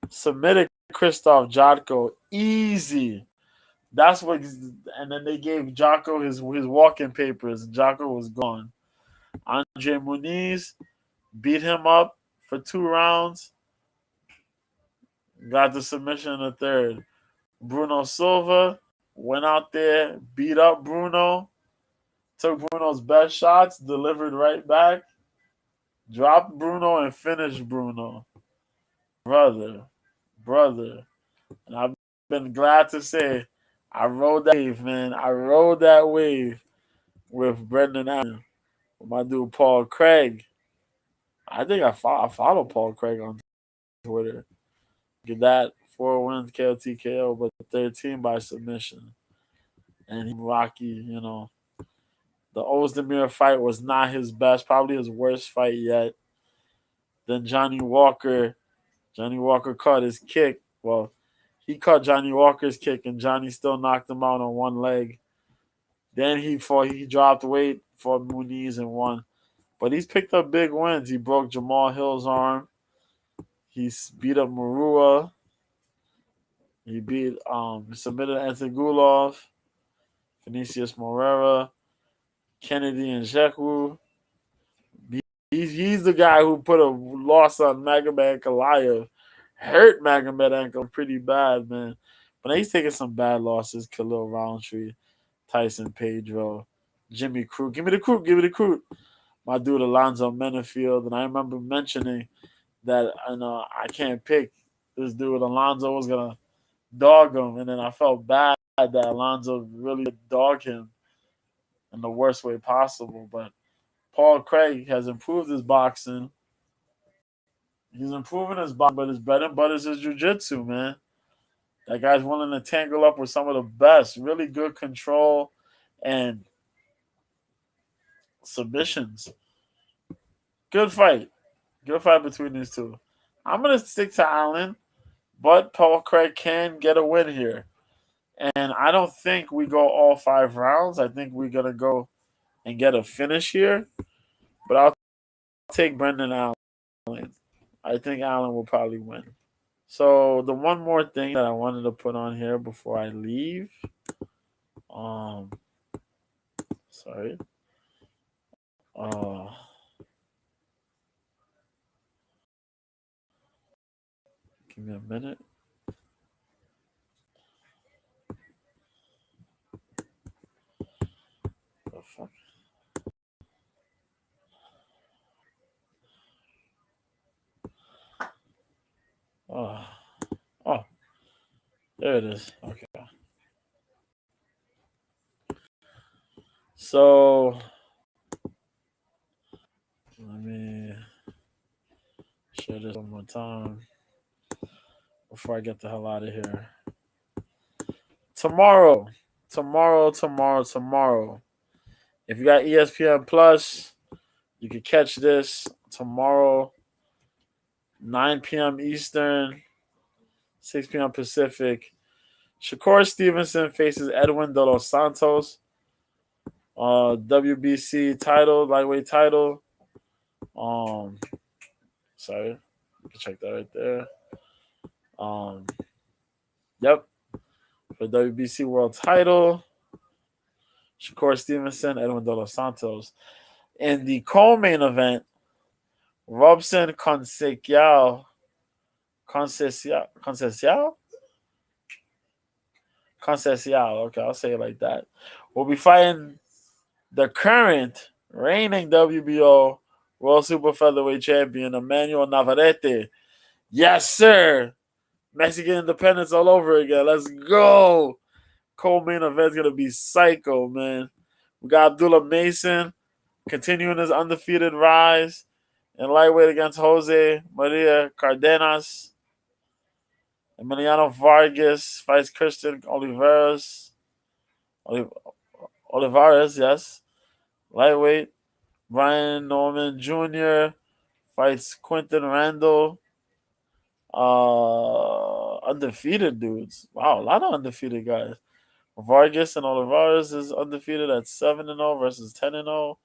submitted Christoph Jotko, easy. That's what, and then they gave Jocko his walking papers. Jocko was gone. Andre Muniz beat him up for 2 rounds. Got the submission in the third. Bruno Silva went out there, beat up Bruno, took Bruno's best shots, delivered right back, dropped Bruno, and finished Bruno. Brother. And I've been glad to say I rode that wave, man. I rode that wave with Brendan Allen, with my dude Paul Craig. I think I follow Paul Craig on Twitter. Get that 4 wins KO TKO, but 13 by submission. And he Rocky, the Ozdemir fight was not his best, probably his worst fight yet. Then Johnny Walker caught his kick. Well, he caught Johnny Walker's kick, and Johnny still knocked him out on one leg. Then he dropped weight, fought Muniz and won. But he's picked up big wins. He broke Jamal Hill's arm. He's beat up Marua. He submitted Antigulov, Vinicius Moreira, Kennedy and Nzechukwu. He's the guy who put a loss on Magomed Ankalaev. Hurt Magomed Ankalaev pretty bad, man. But he's taking some bad losses. Khalil Roundtree, Tyson Pedro, Jimmy Crute. Give me the Crute. My dude Alonzo Menefield. And I remember mentioning that I can't pick this dude. Alonzo was going to dog him. And then I felt bad that Alonzo really dogged him in the worst way possible. But Paul Craig has improved his boxing. He's improving his boxing, but his bread and butter is his jiu-jitsu, man. That guy's willing to tangle up with some of the best. Really good control and submissions. Good fight. Good fight between these two. I'm going to stick to Allen, but Paul Craig can get a win here. And I don't think we go all 5 rounds. I think we're going to go and get a finish here. But I'll take Brendan Allen. I think Allen will probably win. So the one more thing that I wanted to put on here before I leave. Sorry. Give me a minute. The fuck? Oh, there it is. Okay. So let me share this one more time before I get the hell out of here. Tomorrow. If you got ESPN Plus, you can catch this tomorrow, 9 p.m. Eastern, 6 p.m. Pacific. Shakur Stevenson faces Edwin De Los Santos. WBC title, lightweight title. Sorry, you can check that right there. Yep. For WBC World Title, Shakur Stevenson, Edwin De Los Santos. In the co-main event, Robson Conceição, okay, I'll say it like that. We'll be fighting the current reigning WBO World Super Featherweight Champion, Emmanuel Navarrete. Yes, sir. Mexican independence all over again. Let's go. Co-main event's gonna be psycho, man. We got Abdullah Mason continuing his undefeated rise in lightweight against Jose Maria Cardenas. Emiliano Vargas fights Christian Olivares, yes. Lightweight. Brian Norman Jr. fights Quinton Randall. Undefeated dudes. Wow, a lot of undefeated guys. Vargas and Olivares is undefeated at 7-0 versus 10-0.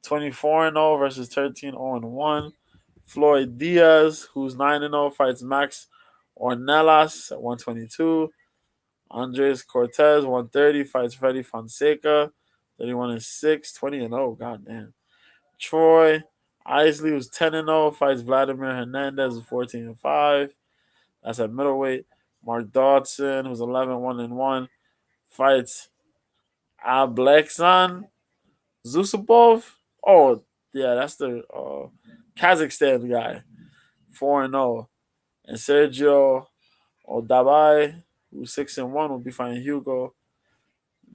24-0 versus 13-0-1. Floyd Diaz, who's 9-0, fights Max Ornelas at 122. Andres Cortez, 130, fights Freddy Fonseca, 31-6, 20-0. God damn. Troy Isley, who's 10-0, fights Vladimir Hernandez, 14-5. That's at middleweight. Mark Dodson, who's 11-1-1, fights Ablexan Zusupov. Oh, yeah, that's the Kazakhstan guy, 4-0. And Sergio Odabai, who's 6-1, will be fighting Hugo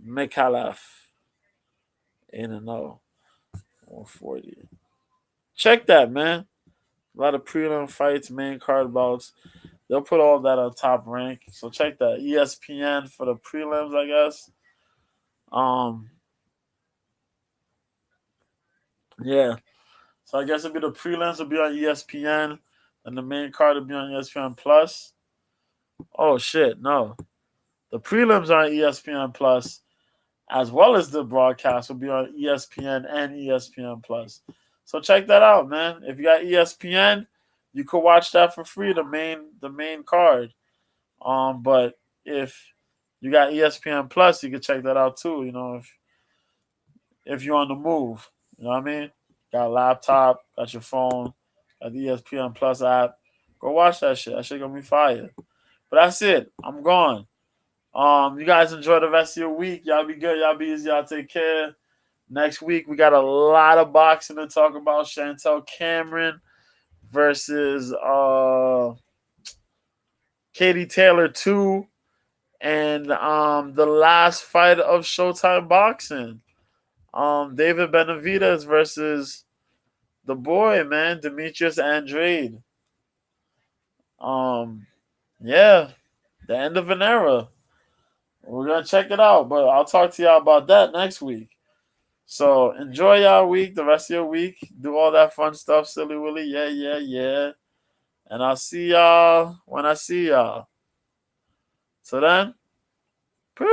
Mikhailov, 8-0, 140. Check that, man. A lot of prelim fights, main card bouts. They'll put all that on Top Rank. So check that. ESPN for the prelims, I guess. Um, yeah. So I guess it'll be the prelims will be on ESPN, and the main card will be on ESPN Plus. Oh shit, no. The prelims are on ESPN Plus, as well as the broadcast will be on ESPN and ESPN Plus. So check that out, man. If you got ESPN, you could watch that for free, the main card. But if you got ESPN Plus, you can check that out too. If you're on the move, you know what I mean. Got a laptop, got your phone, got the ESPN Plus app. Go watch that shit. That shit gonna be fire. But that's it. I'm gone. You guys enjoy the rest of your week. Y'all be good. Y'all be easy. Y'all take care. Next week we got a lot of boxing to talk about. Chantel Cameron versus Katie Taylor 2. And the last fight of Showtime Boxing. David Benavidez versus the boy, man, Demetrius Andrade. Yeah, the end of an era. We're gonna check it out, but I'll talk to y'all about that next week. So enjoy y'all week, the rest of your week. Do all that fun stuff, silly willy, yeah, yeah, yeah. And I'll see y'all when I see y'all. So then, peace.